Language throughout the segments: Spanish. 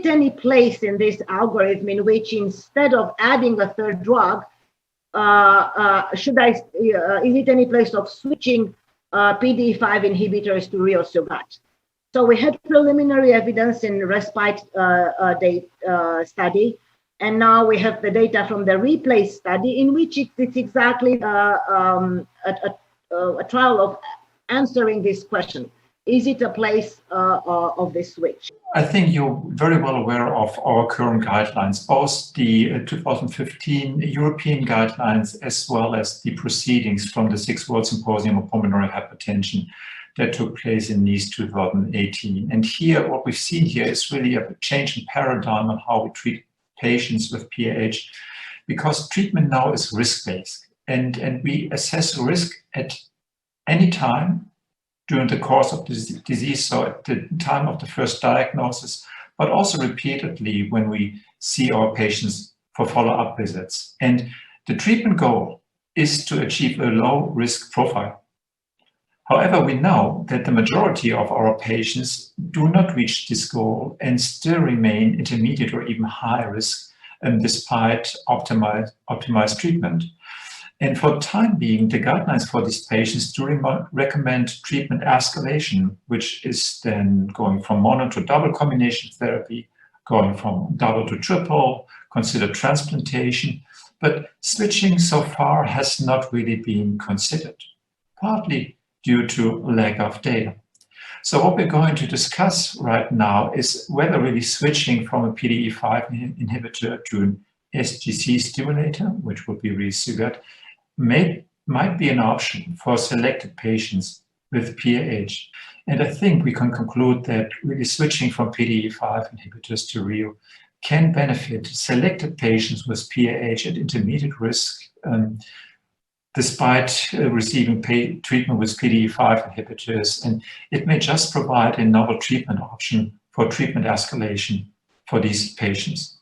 it any place in this algorithm in which instead of adding a third drug, is it any place of switching PDE5 inhibitors to riociguat? So we had preliminary evidence in respite study, and now we have the data from the REPLACE study, in which it's exactly a trial of answering this question. Is it a place of this switch? I think you're very well aware of our current guidelines, both the 2015 European guidelines as well as the proceedings from the Sixth World Symposium on Pulmonary Hypertension that took place in Nice 2018. And here, what we've seen here is really a change in paradigm on how we treat patients with PAH, because treatment now is risk-based, and we assess risk at any time during the course of the disease, so at the time of the first diagnosis, but also repeatedly when we see our patients for follow-up visits. And the treatment goal is to achieve a low-risk profile. However, we know that the majority of our patients do not reach this goal and still remain intermediate or even high risk despite optimized treatment. And for the time being, the guidelines for these patients do recommend treatment escalation, which is then going from mono to double combination therapy, going from double to triple, consider transplantation. But switching so far has not really been considered, partly due to lack of data. So what we're going to discuss right now is whether really switching from a PDE5 inhibitor to an SGC stimulator, which would be riociguat, might be an option for selected patients with PAH. And I think we can conclude that really switching from PDE5 inhibitors to RIO can benefit selected patients with PAH at intermediate risk, despite receiving treatment with PDE5 inhibitors. And it may just provide a novel treatment option for treatment escalation for these patients.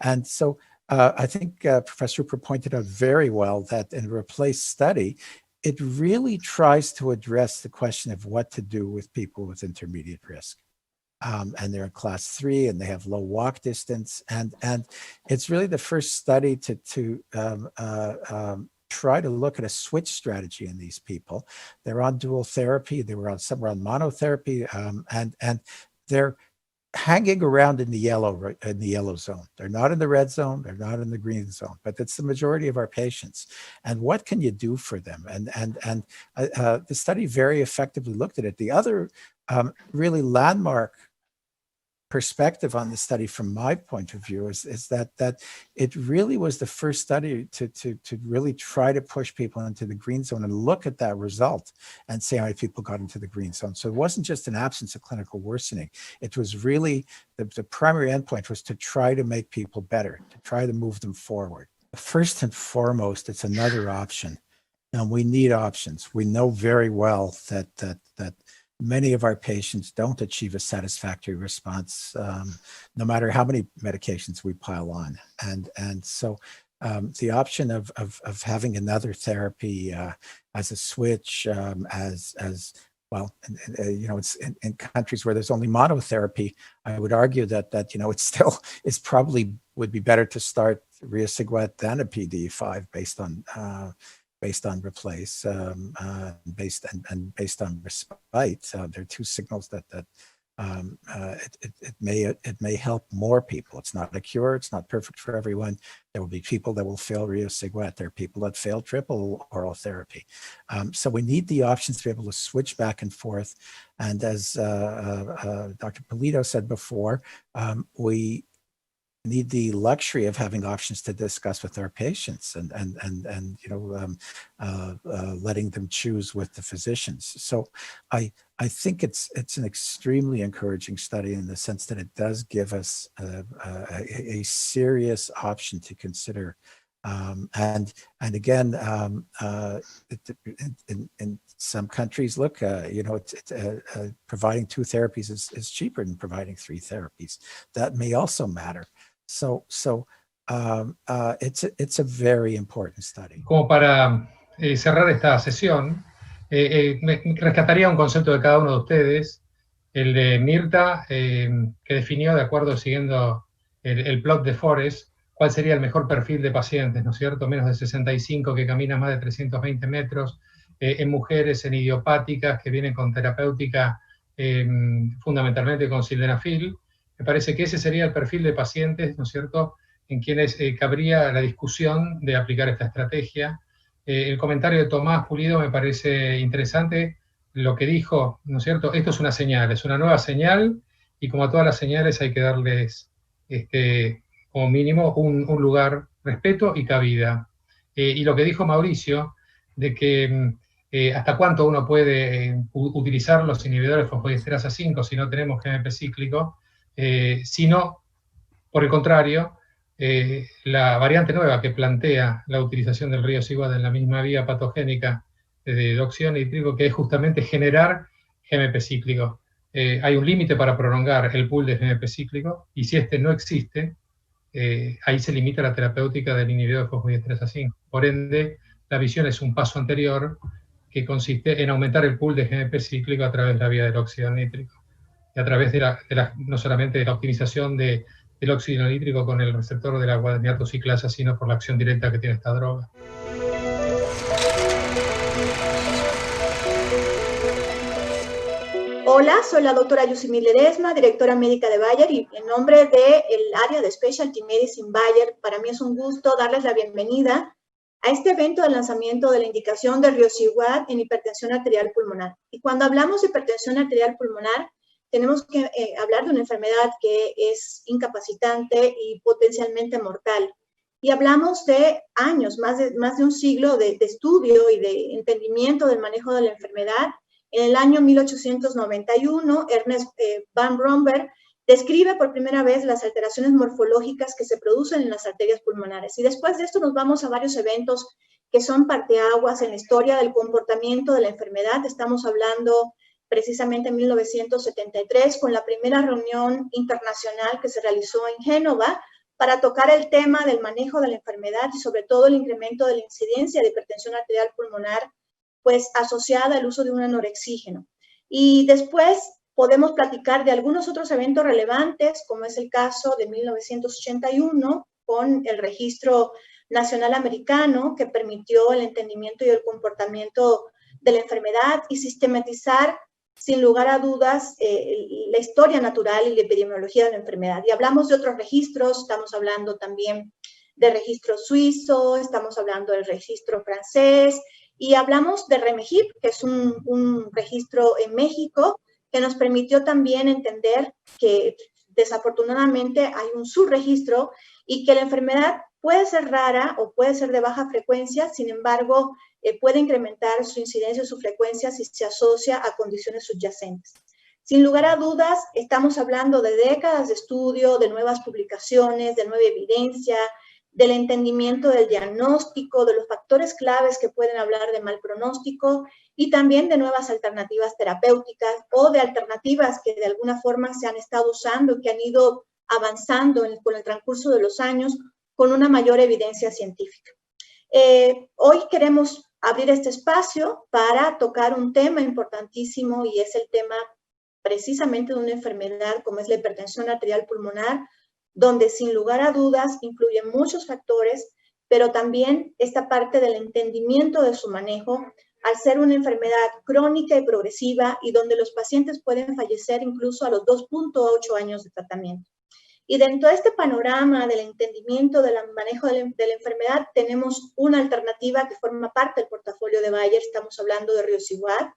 And so I think Professor Rupert pointed out very well that in the REPLACE study, it really tries to address the question of what to do with people with intermediate risk. And they're in class 3 and they have low walk distance. And it's really the first study to try to look at a switch strategy in these people. They're on dual therapy, some were on monotherapy, and they're hanging around in the yellow zone. They're not in the red zone, they're not in the green zone, but that's the majority of our patients. And what can you do for them? And the study very effectively looked at it. The other really landmark perspective on the study from my point of view is that it really was the first study to really try to push people into the green zone and look at that result and see how many people got into the green zone. So it wasn't just an absence of clinical worsening. It was really the primary endpoint was to try to make people better, to try to move them forward. First and foremost, it's another option. And we need options. We know very well that many of our patients don't achieve a satisfactory response, no matter how many medications we pile on. And so the option of having another therapy as a switch, as well, it's in countries where there's only monotherapy, I would argue that it's probably would be better to start riociguat than a PDE5 based on REPLACE, based on respite. There are two signals that it may help more people. It's not a cure. It's not perfect for everyone. There will be people that will fail riociguat. There are people that fail triple oral therapy. So we need the options to be able to switch back and forth. And as Dr. Pulido said before, we need the luxury of having options to discuss with our patients and letting them choose with the physicians. So I think it's an extremely encouraging study in the sense that it does give us a serious option to consider. And again, in some countries, look, providing 2 therapies is cheaper than providing 3 therapies. That may also matter. So it's a very important study. Como para cerrar esta sesión, me rescataría un concepto de cada uno de ustedes, el de Mirta, que definió, de acuerdo, siguiendo el plot de Forrest, cuál sería el mejor perfil de pacientes, ¿no es cierto? Menos de 65, que caminan más de 320 metros, en mujeres, en idiopáticas, que vienen con terapéutica fundamentalmente con sildenafil. Me parece que ese sería el perfil de pacientes, ¿no es cierto?, en quienes cabría la discusión de aplicar esta estrategia. El comentario de Tomás Pulido me parece interesante, lo que dijo, ¿no es cierto? Esto es una señal, es una nueva señal, y como a todas las señales hay que darles, como mínimo, un lugar, respeto y cabida. Y lo que dijo Mauricio, de que hasta cuánto uno puede utilizar los inhibidores fosfodiesterasa 5 si no tenemos GMP cíclico, sino, por el contrario, la variante nueva que plantea la utilización del río Sigua en la misma vía patogénica de óxido nítrico, que es justamente generar GMP cíclico. Hay un límite para prolongar el pool de GMP cíclico, y si este no existe, ahí se limita la terapéutica del inhibidor de fosfodiesterasa 5. Por ende, la visión es un paso anterior, que consiste en aumentar el pool de GMP cíclico a través de la vía del óxido nítrico, y a través no solamente de la optimización del óxido nítrico con el receptor de la guanidinoato ciclasa, sino por la acción directa que tiene esta droga. Hola, soy la doctora Yusimil Ledesma, directora médica de Bayer, y en nombre del área de Specialty Medicine Bayer, para mí es un gusto darles la bienvenida a este evento de lanzamiento de la indicación de riociguat en hipertensión arterial pulmonar. Y cuando hablamos de hipertensión arterial pulmonar, tenemos que hablar de una enfermedad que es incapacitante y potencialmente mortal. Y hablamos de años, más de un siglo de estudio y de entendimiento del manejo de la enfermedad. En el año 1891, Ernest van Romberg describe por primera vez las alteraciones morfológicas que se producen en las arterias pulmonares. Y después de esto nos vamos a varios eventos que son parteaguas en la historia del comportamiento de la enfermedad. Estamos hablando precisamente en 1973, con la primera reunión internacional que se realizó en Génova para tocar el tema del manejo de la enfermedad y sobre todo el incremento de la incidencia de hipertensión arterial pulmonar, pues asociada al uso de un anorexígeno. Y después podemos platicar de algunos otros eventos relevantes, como es el caso de 1981, con el Registro Nacional Americano, que permitió el entendimiento y el comportamiento de la enfermedad y sistematizar, sin lugar a dudas, la historia natural y la epidemiología de la enfermedad. Y hablamos de otros registros, estamos hablando también del registro suizo, estamos hablando del registro francés, y hablamos de REMEGIP, que es un registro en México, que nos permitió también entender que desafortunadamente hay un subregistro y que la enfermedad puede ser rara o puede ser de baja frecuencia, sin embargo, puede incrementar su incidencia o su frecuencia si se asocia a condiciones subyacentes. Sin lugar a dudas, estamos hablando de décadas de estudio, de nuevas publicaciones, de nueva evidencia, del entendimiento del diagnóstico, de los factores claves que pueden hablar de mal pronóstico y también de nuevas alternativas terapéuticas o de alternativas que de alguna forma se han estado usando y que han ido avanzando con el transcurso de los años con una mayor evidencia científica. Hoy queremos abrir este espacio para tocar un tema importantísimo y es el tema precisamente de una enfermedad como es la hipertensión arterial pulmonar, donde sin lugar a dudas influyen muchos factores, pero también esta parte del entendimiento de su manejo, al ser una enfermedad crónica y progresiva y donde los pacientes pueden fallecer incluso a los 2.8 años de tratamiento. Y dentro de este panorama del entendimiento del manejo de la enfermedad, tenemos una alternativa que forma parte del portafolio de Bayer, estamos hablando de riociguat.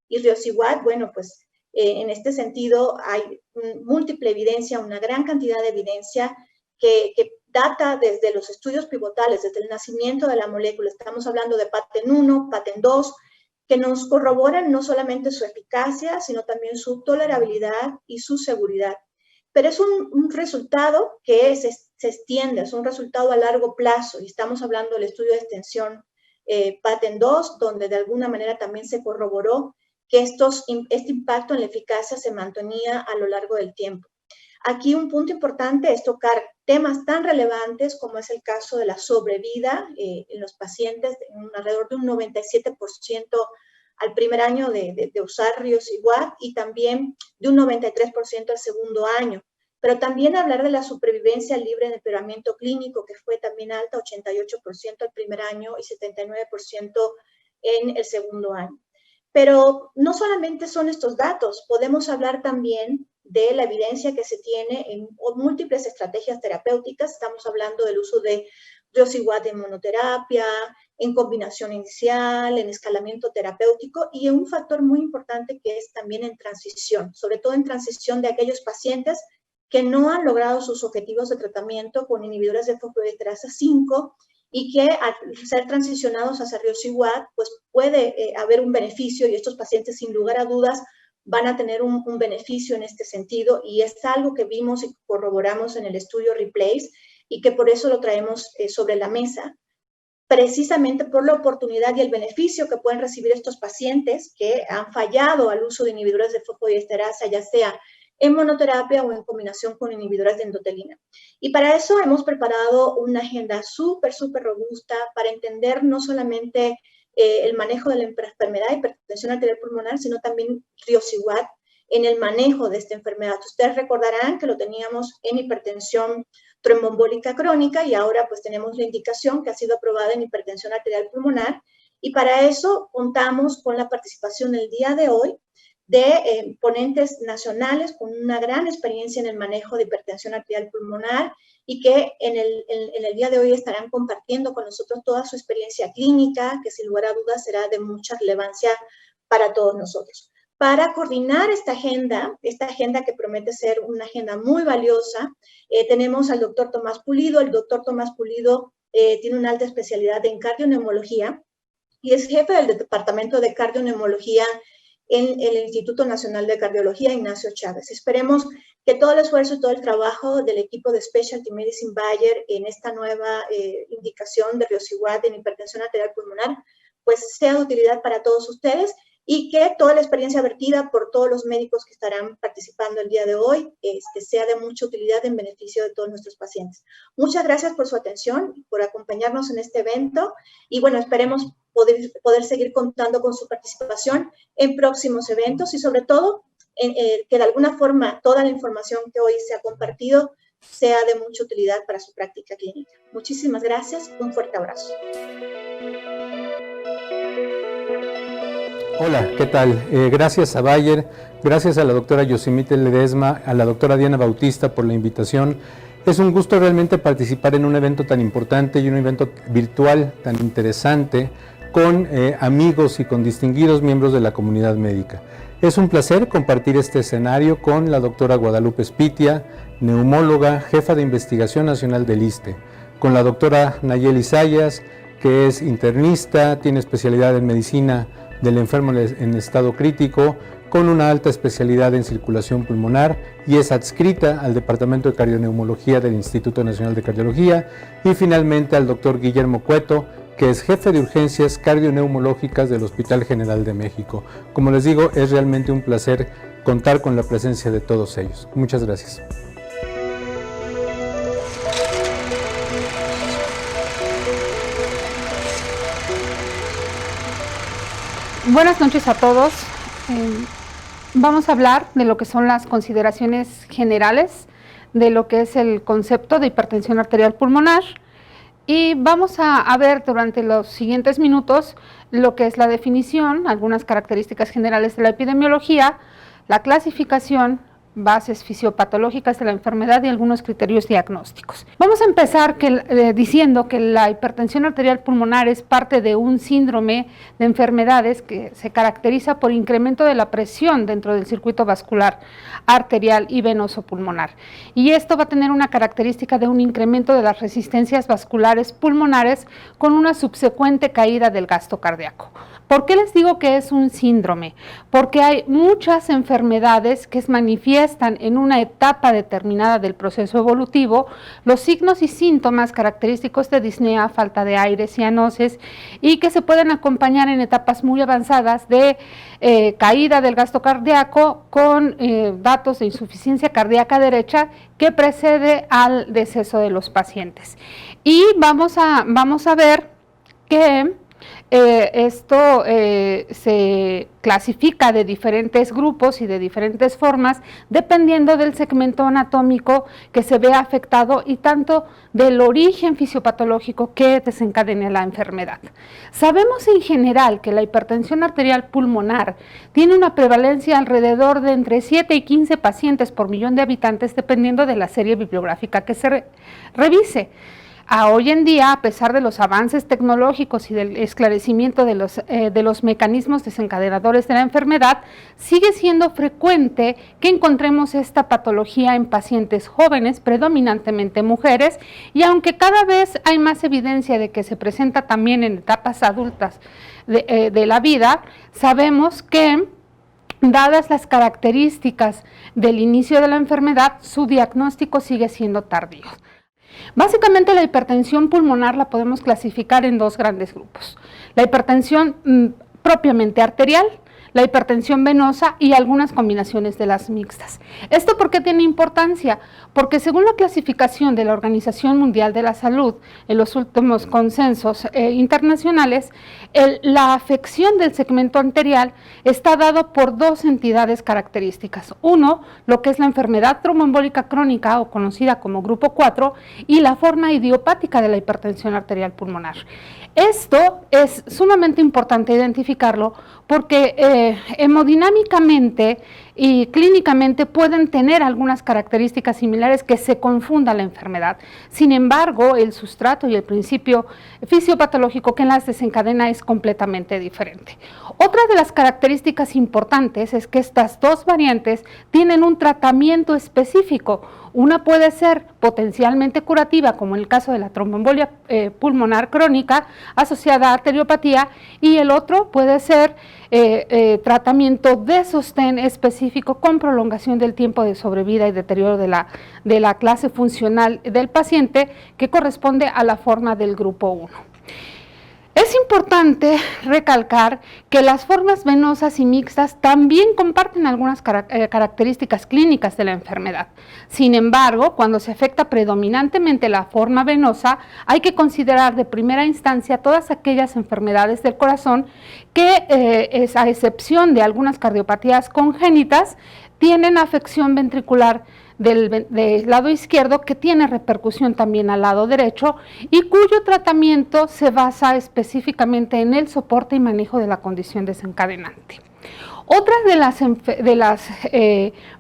Y riociguat, bueno, pues en este sentido hay múltiple evidencia, una gran cantidad de evidencia que data desde los estudios pivotales, desde el nacimiento de la molécula. Estamos hablando de PATEN 1, PATEN 2, que nos corroboran no solamente su eficacia, sino también su tolerabilidad y su seguridad. Pero es un resultado que se extiende, es un resultado a largo plazo, y estamos hablando del estudio de extensión PATEN 2, donde de alguna manera también se corroboró que este impacto en la eficacia se mantenía a lo largo del tiempo. Aquí un punto importante es tocar temas tan relevantes como es el caso de la sobrevida en los pacientes, alrededor de un 97% al primer año de usar Riociguat y también de un 93% al segundo año. Pero también hablar de la supervivencia libre de empeoramiento clínico, que fue también alta, 88% el primer año y 79% en el segundo año. Pero no solamente son estos datos, podemos hablar también de la evidencia que se tiene en múltiples estrategias terapéuticas. Estamos hablando del uso de Riociguat en monoterapia, en combinación inicial, en escalamiento terapéutico y en un factor muy importante que es también en transición, sobre todo en transición de aquellos pacientes que no han logrado sus objetivos de tratamiento con inhibidores de fosfodiesterasa 5 y que al ser transicionados hacia Riociguat, pues puede haber un beneficio y estos pacientes sin lugar a dudas van a tener un beneficio en este sentido y es algo que vimos y corroboramos en el estudio Replace y que por eso lo traemos sobre la mesa, precisamente por la oportunidad y el beneficio que pueden recibir estos pacientes que han fallado al uso de inhibidores de fosfodiesterasa, ya sea en monoterapia o en combinación con inhibidores de endotelina. Y para eso hemos preparado una agenda súper robusta para entender no solamente el manejo de la enfermedad de hipertensión arterial pulmonar, sino también Riociguat en el manejo de esta enfermedad. Ustedes recordarán que lo teníamos en hipertensión tromboembólica crónica y ahora pues tenemos la indicación que ha sido aprobada en hipertensión arterial pulmonar y para eso contamos con la participación el día de hoy de ponentes nacionales con una gran experiencia en el manejo de hipertensión arterial pulmonar y que en el día de hoy estarán compartiendo con nosotros toda su experiencia clínica, que sin lugar a dudas será de mucha relevancia para todos nosotros. Para coordinar esta agenda que promete ser una agenda muy valiosa, tenemos al doctor Tomás Pulido. El doctor Tomás Pulido tiene una alta especialidad en cardioneumología y es jefe del departamento de cardioneumología en el Instituto Nacional de Cardiología Ignacio Chávez. Esperemos que todo el esfuerzo y todo el trabajo del equipo de Specialty Medicine Bayer en esta nueva indicación de Riociguat en hipertensión arterial pulmonar, pues sea de utilidad para todos ustedes y que toda la experiencia vertida por todos los médicos que estarán participando el día de hoy sea de mucha utilidad en beneficio de todos nuestros pacientes. Muchas gracias por su atención, por acompañarnos en este evento y bueno, esperemos poder seguir contando con su participación en próximos eventos y sobre todo que de alguna forma toda la información que hoy se ha compartido sea de mucha utilidad para su práctica clínica. Muchísimas gracias, un fuerte abrazo. Hola, ¿qué tal? Gracias a Bayer, gracias a la doctora Yosemite Ledesma, a la doctora Diana Bautista por la invitación. Es un gusto realmente participar en un evento tan importante y un evento virtual tan interesante con amigos y con distinguidos miembros de la comunidad médica. Es un placer compartir este escenario con la doctora Guadalupe Spitia, neumóloga, jefa de investigación nacional del ISSSTE, con la doctora Nayeli Zayas, que es internista, tiene especialidad en medicina del enfermo en estado crítico, con una alta especialidad en circulación pulmonar y es adscrita al Departamento de Cardioneumología del Instituto Nacional de Cardiología, y finalmente al doctor Guillermo Cueto, que es jefe de urgencias cardioneumológicas del Hospital General de México. Como les digo, es realmente un placer contar con la presencia de todos ellos. Muchas gracias. Buenas noches a todos. Vamos a hablar de lo que son las consideraciones generales de lo que es el concepto de hipertensión arterial pulmonar y vamos a ver durante los siguientes minutos lo que es la definición, algunas características generales de la epidemiología, la clasificación, bases fisiopatológicas de la enfermedad y algunos criterios diagnósticos. Vamos a empezar diciendo que la hipertensión arterial pulmonar es parte de un síndrome de enfermedades que se caracteriza por incremento de la presión dentro del circuito vascular arterial y venoso pulmonar. Y esto va a tener una característica de un incremento de las resistencias vasculares pulmonares con una subsecuente caída del gasto cardíaco. ¿Por qué les digo que es un síndrome? Porque hay muchas enfermedades que manifiestan en una etapa determinada del proceso evolutivo los signos y síntomas característicos de disnea, falta de aire, cianosis y que se pueden acompañar en etapas muy avanzadas de caída del gasto cardíaco con datos de insuficiencia cardíaca derecha que precede al deceso de los pacientes. Y vamos a ver que Esto se clasifica de diferentes grupos y de diferentes formas, dependiendo del segmento anatómico que se vea afectado y tanto del origen fisiopatológico que desencadene la enfermedad. Sabemos en general que la hipertensión arterial pulmonar tiene una prevalencia alrededor de entre 7 y 15 pacientes por millón de habitantes, dependiendo de la serie bibliográfica que se revise. Hoy en día, a pesar de los avances tecnológicos y del esclarecimiento de los mecanismos desencadenadores de la enfermedad, sigue siendo frecuente que encontremos esta patología en pacientes jóvenes, predominantemente mujeres, y aunque cada vez hay más evidencia de que se presenta también en etapas adultas de la vida, sabemos que, dadas las características del inicio de la enfermedad, su diagnóstico sigue siendo tardío. Básicamente la hipertensión pulmonar la podemos clasificar en dos grandes grupos: la hipertensión propiamente arterial, la hipertensión venosa y algunas combinaciones de las mixtas. ¿Esto por qué tiene importancia? Porque según la clasificación de la Organización Mundial de la Salud, en los últimos consensos internacionales, la afección del segmento arterial está dado por dos entidades características. Uno, lo que es la enfermedad tromboembólica crónica o conocida como grupo 4, y la forma idiopática de la hipertensión arterial pulmonar. Esto es sumamente importante identificarlo porque hemodinámicamente y clínicamente pueden tener algunas características similares que se confunda la enfermedad. Sin embargo, el sustrato y el principio fisiopatológico que las desencadena es completamente diferente. Otra de las características importantes es que estas dos variantes tienen un tratamiento específico. Una puede ser potencialmente curativa, como en el caso de la tromboembolia pulmonar crónica asociada a arteriopatía, y el otro puede ser tratamiento de sostén específico con prolongación del tiempo de sobrevida y deterioro de la clase funcional del paciente, que corresponde a la forma del grupo 1. Es importante recalcar que las formas venosas y mixtas también comparten algunas características clínicas de la enfermedad. Sin embargo, cuando se afecta predominantemente la forma venosa, hay que considerar de primera instancia todas aquellas enfermedades del corazón que, a excepción de algunas cardiopatías congénitas, tienen afección ventricular del lado izquierdo, que tiene repercusión también al lado derecho y cuyo tratamiento se basa específicamente en el soporte y manejo de la condición desencadenante. Otra de las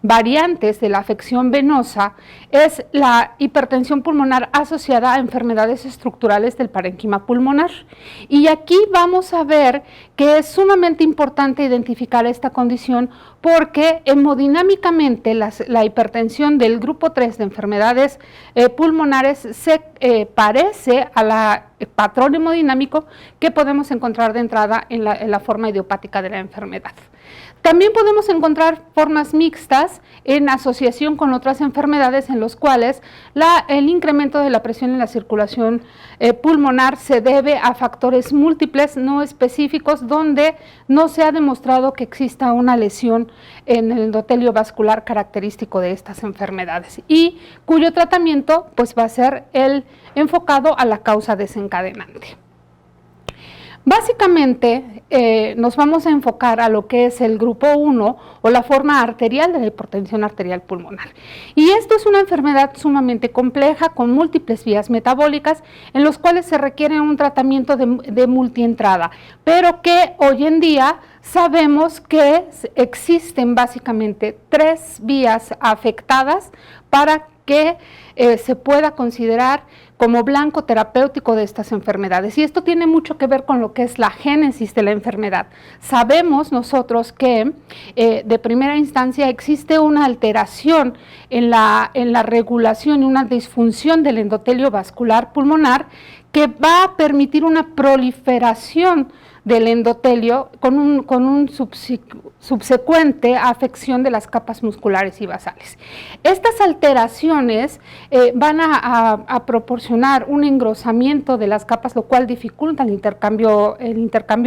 variantes de la afección venosa es la hipertensión pulmonar asociada a enfermedades estructurales del parénquima pulmonar. Y aquí vamos a ver que es sumamente importante identificar esta condición porque hemodinámicamente la hipertensión del grupo 3 de enfermedades pulmonares se parece a la patrón hemodinámico que podemos encontrar de entrada en la forma idiopática de la enfermedad. También podemos encontrar formas mixtas en asociación con otras enfermedades en los cuales el incremento de la presión en la circulación pulmonar se debe a factores múltiples no específicos, donde no se ha demostrado que exista una lesión en el endotelio vascular característico de estas enfermedades y cuyo tratamiento pues va a ser enfocado a la causa desencadenante. Básicamente nos vamos a enfocar a lo que es el grupo 1 o la forma arterial de la hipertensión arterial pulmonar. Y esto es una enfermedad sumamente compleja con múltiples vías metabólicas en los cuales se requiere un tratamiento de multientrada, pero que hoy en día sabemos que existen básicamente 3 vías afectadas para que se pueda considerar como blanco terapéutico de estas enfermedades. Y esto tiene mucho que ver con lo que es la génesis de la enfermedad. Sabemos nosotros que de primera instancia existe una alteración en la regulación y una disfunción del endotelio vascular pulmonar que va a permitir una proliferación del endotelio con un subsecuente afección de las capas musculares y basales. Estas alteraciones van a proporcionar un engrosamiento de las capas, lo cual dificulta el intercambio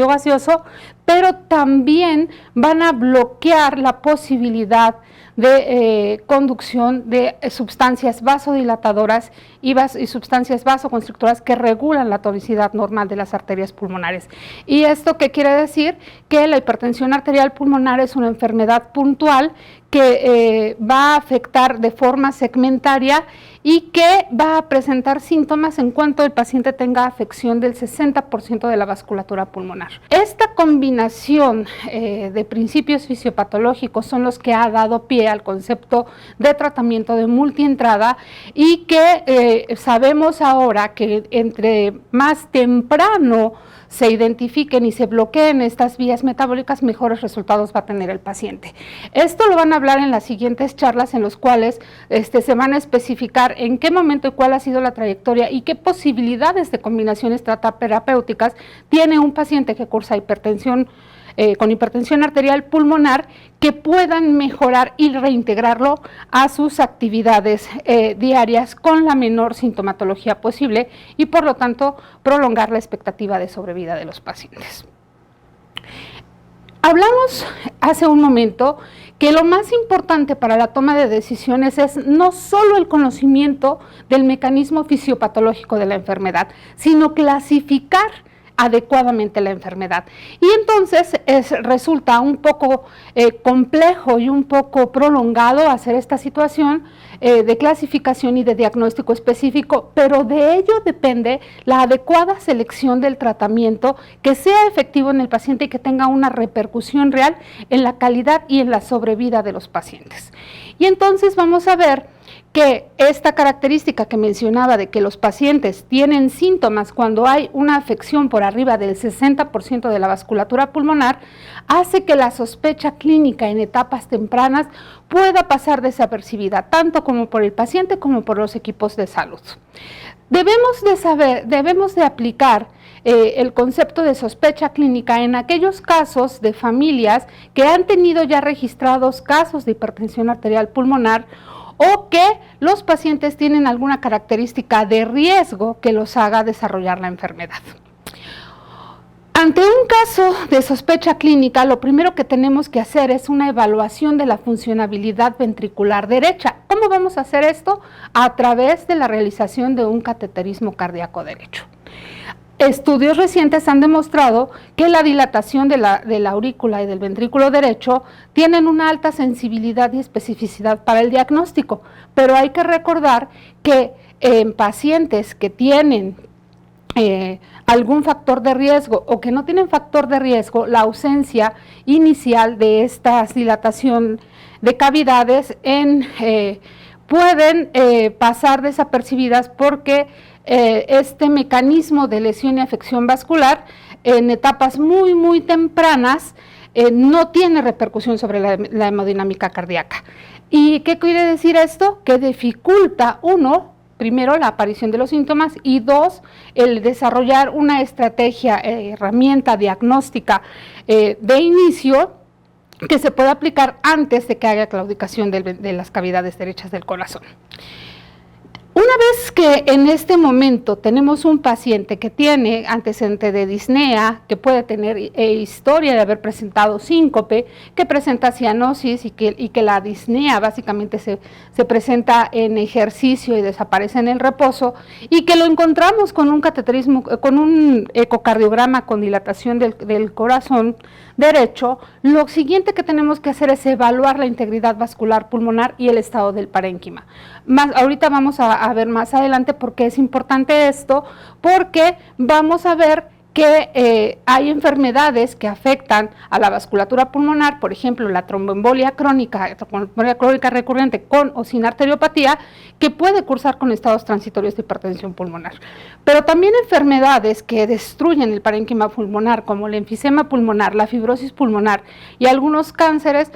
gaseoso, pero también van a bloquear la posibilidad de conducción de sustancias vasodilatadoras y sustancias vasoconstrictoras que regulan la tonicidad normal de las arterias pulmonares. ¿Y esto qué quiere decir? Que la hipertensión arterial pulmonar es una enfermedad puntual que va a afectar de forma segmentaria y que va a presentar síntomas en cuanto el paciente tenga afección del 60% de la vasculatura pulmonar. Esta combinación de principios fisiopatológicos son los que ha dado pie al concepto de tratamiento de multientrada y que sabemos ahora que entre más temprano se identifiquen y se bloqueen estas vías metabólicas, mejores resultados va a tener el paciente. Esto lo van a hablar en las siguientes charlas, en los cuales se van a especificar en qué momento y cuál ha sido la trayectoria y qué posibilidades de combinaciones terapéuticas tiene un paciente que cursa hipertensión con hipertensión arterial pulmonar, que puedan mejorar y reintegrarlo a sus actividades diarias con la menor sintomatología posible y por lo tanto prolongar la expectativa de sobrevida de los pacientes. Hablamos hace un momento que lo más importante para la toma de decisiones es no solo el conocimiento del mecanismo fisiopatológico de la enfermedad, sino clasificar adecuadamente la enfermedad. Y entonces resulta un poco complejo y un poco prolongado hacer esta situación de clasificación y de diagnóstico específico, pero de ello depende la adecuada selección del tratamiento que sea efectivo en el paciente y que tenga una repercusión real en la calidad y en la sobrevida de los pacientes. Y entonces vamos a ver que esta característica que mencionaba de que los pacientes tienen síntomas cuando hay una afección por arriba del 60% de la vasculatura pulmonar, hace que la sospecha clínica en etapas tempranas pueda pasar desapercibida, tanto como por el paciente como por los equipos de salud. Debemos de aplicar el concepto de sospecha clínica en aquellos casos de familias que han tenido ya registrados casos de hipertensión arterial pulmonar o que los pacientes tienen alguna característica de riesgo que los haga desarrollar la enfermedad. Ante un caso de sospecha clínica, lo primero que tenemos que hacer es una evaluación de la funcionabilidad ventricular derecha. ¿Cómo vamos a hacer esto? A través de la realización de un cateterismo cardíaco derecho. Estudios recientes han demostrado que la dilatación de la aurícula y del ventrículo derecho tienen una alta sensibilidad y especificidad para el diagnóstico, pero hay que recordar que en pacientes que tienen algún factor de riesgo o que no tienen factor de riesgo, la ausencia inicial de esta dilatación de cavidades pueden pasar desapercibidas porque este mecanismo de lesión y afección vascular en etapas muy tempranas no tiene repercusión sobre la hemodinámica cardíaca. ¿Y qué quiere decir esto? Que dificulta, uno, primero la aparición de los síntomas y dos, el desarrollar una estrategia, herramienta diagnóstica de inicio que se pueda aplicar antes de que haya claudicación de las cavidades derechas del corazón. Una vez que en este momento tenemos un paciente que tiene antecedente de disnea, que puede tener historia de haber presentado síncope, que presenta cianosis y que la disnea básicamente se presenta en ejercicio y desaparece en el reposo, y que lo encontramos con un cateterismo, con un ecocardiograma con dilatación del corazón derecho, lo siguiente que tenemos que hacer es evaluar la integridad vascular pulmonar y el estado del parénquima. Ahorita vamos a ver más adelante por qué es importante esto, porque vamos a ver que hay enfermedades que afectan a la vasculatura pulmonar, por ejemplo, la tromboembolia crónica recurrente con o sin arteriopatía, que puede cursar con estados transitorios de hipertensión pulmonar. Pero también enfermedades que destruyen el parénquima pulmonar, como el enfisema pulmonar, la fibrosis pulmonar y algunos cánceres,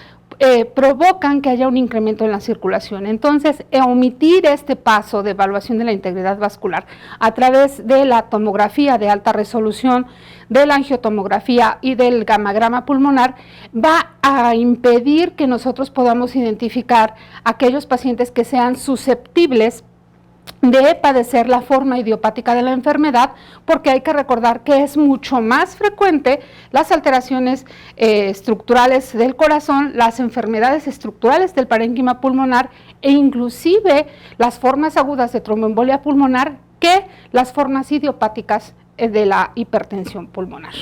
provocan que haya un incremento en la circulación. Entonces, omitir este paso de evaluación de la integridad vascular a través de la tomografía de alta resolución, de la angiotomografía y del gamagrama pulmonar va a impedir que nosotros podamos identificar aquellos pacientes que sean susceptibles de padecer la forma idiopática de la enfermedad, porque hay que recordar que es mucho más frecuente las alteraciones estructurales del corazón, las enfermedades estructurales del parénquima pulmonar e inclusive las formas agudas de tromboembolia pulmonar que las formas idiopáticas de la hipertensión pulmonar.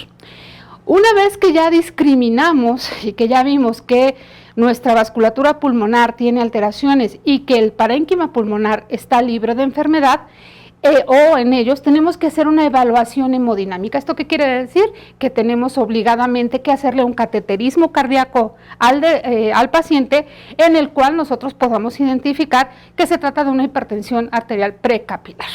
Una vez que ya discriminamos y que ya vimos que nuestra vasculatura pulmonar tiene alteraciones y que el parénquima pulmonar está libre de enfermedad, o en ellos tenemos que hacer una evaluación hemodinámica. ¿Esto qué quiere decir? Que tenemos obligadamente que hacerle un cateterismo cardíaco al paciente, en el cual nosotros podamos identificar que se trata de una hipertensión arterial precapilar.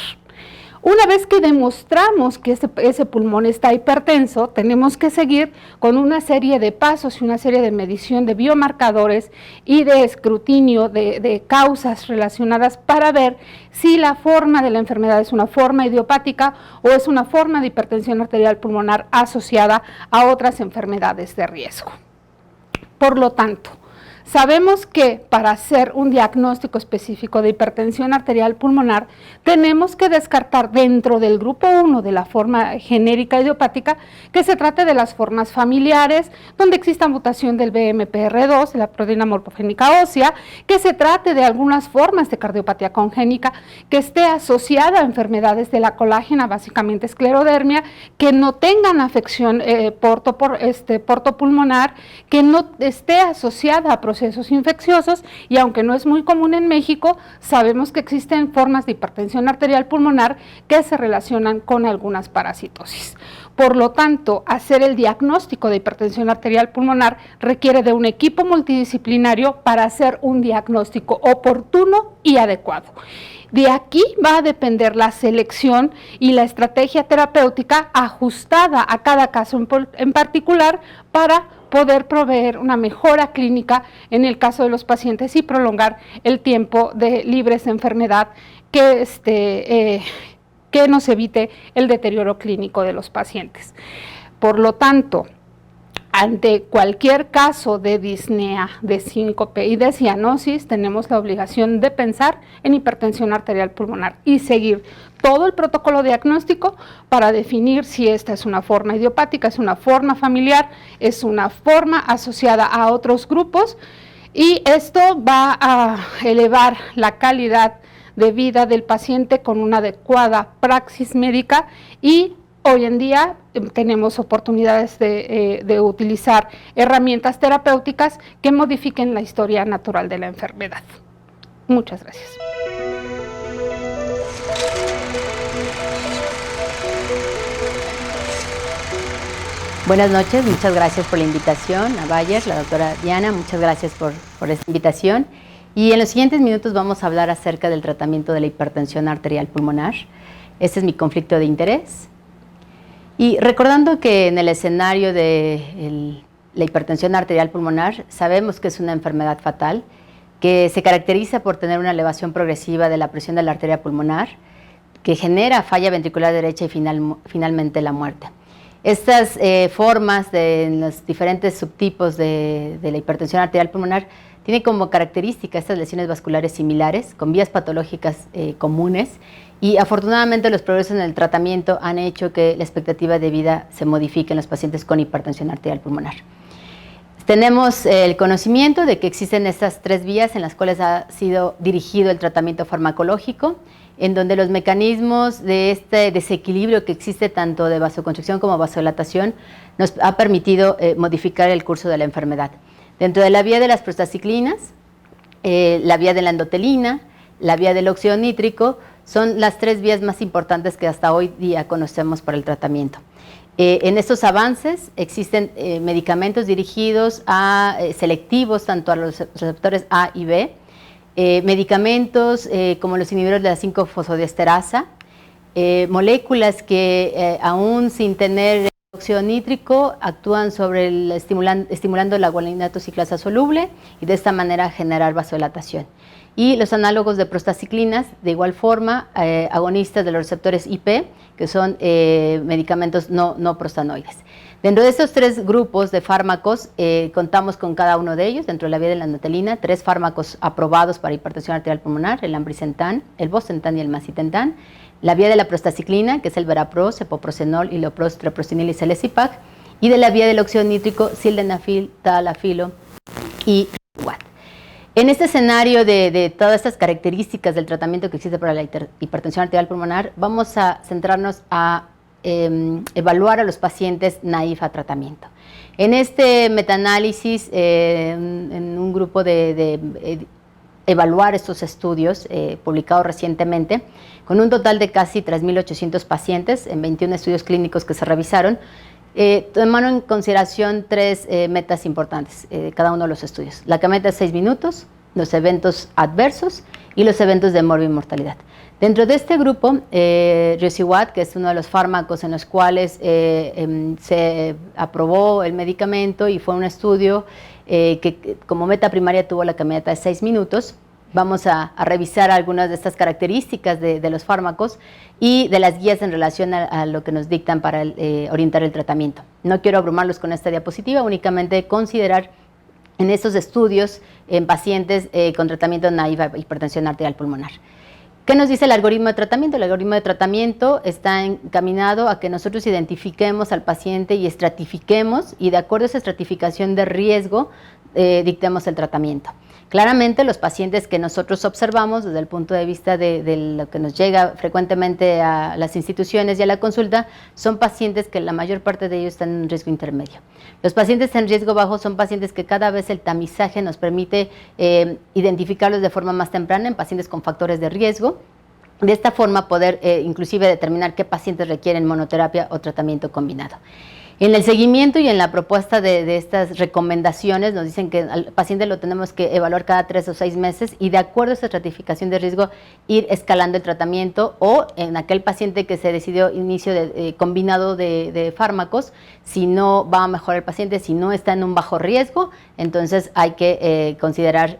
Una vez que demostramos que ese pulmón está hipertenso, tenemos que seguir con una serie de pasos y una serie de medición de biomarcadores y de escrutinio de causas relacionadas para ver si la forma de la enfermedad es una forma idiopática o es una forma de hipertensión arterial pulmonar asociada a otras enfermedades de riesgo. Por lo tanto, sabemos que para hacer un diagnóstico específico de hipertensión arterial pulmonar tenemos que descartar dentro del grupo 1 de la forma genérica idiopática que se trate de las formas familiares, donde exista mutación del BMPR2, de la proteína morfogénica ósea, que se trate de algunas formas de cardiopatía congénica, que esté asociada a enfermedades de la colágena, básicamente esclerodermia, que no tengan afección portopulmonar, que no esté asociada a procesos infecciosos, y aunque no es muy común en México, sabemos que existen formas de hipertensión arterial pulmonar que se relacionan con algunas parasitosis. Por lo tanto, hacer el diagnóstico de hipertensión arterial pulmonar requiere de un equipo multidisciplinario para hacer un diagnóstico oportuno y adecuado. De aquí va a depender la selección y la estrategia terapéutica ajustada a cada caso en particular para poder proveer una mejora clínica en el caso de los pacientes y prolongar el tiempo de libres de enfermedad que nos evite el deterioro clínico de los pacientes. Por lo tanto, ante cualquier caso de disnea, de síncope y de cianosis, tenemos la obligación de pensar en hipertensión arterial pulmonar y seguir todo el protocolo diagnóstico para definir si esta es una forma idiopática, es una forma familiar, es una forma asociada a otros grupos, y esto va a elevar la calidad de vida del paciente con una adecuada praxis médica. Y hoy en día tenemos oportunidades de utilizar herramientas terapéuticas que modifiquen la historia natural de la enfermedad. Muchas gracias. Buenas noches, muchas gracias por la invitación a Bayer, la doctora Diana, muchas gracias por esta invitación. Y en los siguientes minutos vamos a hablar acerca del tratamiento de la hipertensión arterial pulmonar. Este es mi conflicto de interés. Y recordando que en el escenario de la hipertensión arterial pulmonar sabemos que es una enfermedad fatal, que se caracteriza por tener una elevación progresiva de la presión de la arteria pulmonar, que genera falla ventricular derecha y finalmente la muerte. Estas formas de los diferentes subtipos de la hipertensión arterial pulmonar tienen como característica estas lesiones vasculares similares, con vías patológicas comunes, y afortunadamente los progresos en el tratamiento han hecho que la expectativa de vida se modifique en los pacientes con hipertensión arterial pulmonar. Tenemos el conocimiento de que existen estas tres vías en las cuales ha sido dirigido el tratamiento farmacológico, en donde los mecanismos de este desequilibrio que existe tanto de vasoconstricción como vasodilatación nos ha permitido modificar el curso de la enfermedad. Dentro de la vía de las prostaciclinas, la vía de la endotelina, la vía del óxido nítrico, son las tres vías más importantes que hasta hoy día conocemos para el tratamiento. En estos avances existen medicamentos dirigidos a selectivos tanto a los receptores A y B, medicamentos como los inhibidores de la 5-fosfodiesterasa, moléculas que aún sin tener óxido nítrico actúan sobre estimulando la guanidinato ciclasa soluble y de esta manera generar vasodilatación. Y los análogos de prostaciclinas, de igual forma, agonistas de los receptores IP, que son medicamentos no prostanoides. Dentro de estos 3 grupos de fármacos, contamos con cada uno de ellos, dentro de la vía de la natatina, 3 fármacos aprobados para hipertensión arterial pulmonar, el ambrisentan, el bosentan y el macitentan. La vía de la prostaciclina, que es el verapros, epoprostenol, iloprost, treprostinil y selesipac. Y de la vía del óxido nítrico, sildenafil, tadalafilo y Riosuvat. En este escenario de todas estas características del tratamiento que existe para la hipertensión arterial pulmonar, vamos a centrarnos a evaluar a los pacientes naïf a tratamiento. En este metaanálisis, en un grupo de evaluar estos estudios publicados recientemente, con un total de casi 3.800 pacientes en 21 estudios clínicos que se revisaron, tomaron en consideración 3 metas importantes, cada uno de los estudios. La meta de 6 minutos, los eventos adversos y los eventos de morbimortalidad. Dentro de este grupo, Riosuvat, que es uno de los fármacos en los cuales se aprobó el medicamento y fue un estudio que como meta primaria tuvo la meta de 6 minutos, vamos a revisar algunas de estas características de los fármacos y de las guías en relación a lo que nos dictan para orientar el tratamiento. No quiero abrumarlos con esta diapositiva, únicamente considerar en estos estudios en pacientes con tratamiento naïf a hipertensión arterial pulmonar. ¿Qué nos dice el algoritmo de tratamiento? El algoritmo de tratamiento está encaminado a que nosotros identifiquemos al paciente y estratifiquemos, y de acuerdo a esa estratificación de riesgo, dictemos el tratamiento. Claramente, los pacientes que nosotros observamos desde el punto de vista de lo que nos llega frecuentemente a las instituciones y a la consulta, son pacientes que la mayor parte de ellos están en riesgo intermedio. Los pacientes en riesgo bajo son pacientes que cada vez el tamizaje nos permite identificarlos de forma más temprana en pacientes con factores de riesgo. De esta forma poder inclusive determinar qué pacientes requieren monoterapia o tratamiento combinado. En el seguimiento y en la propuesta de estas recomendaciones nos dicen que al paciente lo tenemos que evaluar cada 3 o 6 meses y de acuerdo a esa estratificación de riesgo ir escalando el tratamiento, o en aquel paciente que se decidió inicio combinado de fármacos, si no va a mejorar el paciente, si no está en un bajo riesgo, entonces hay que considerar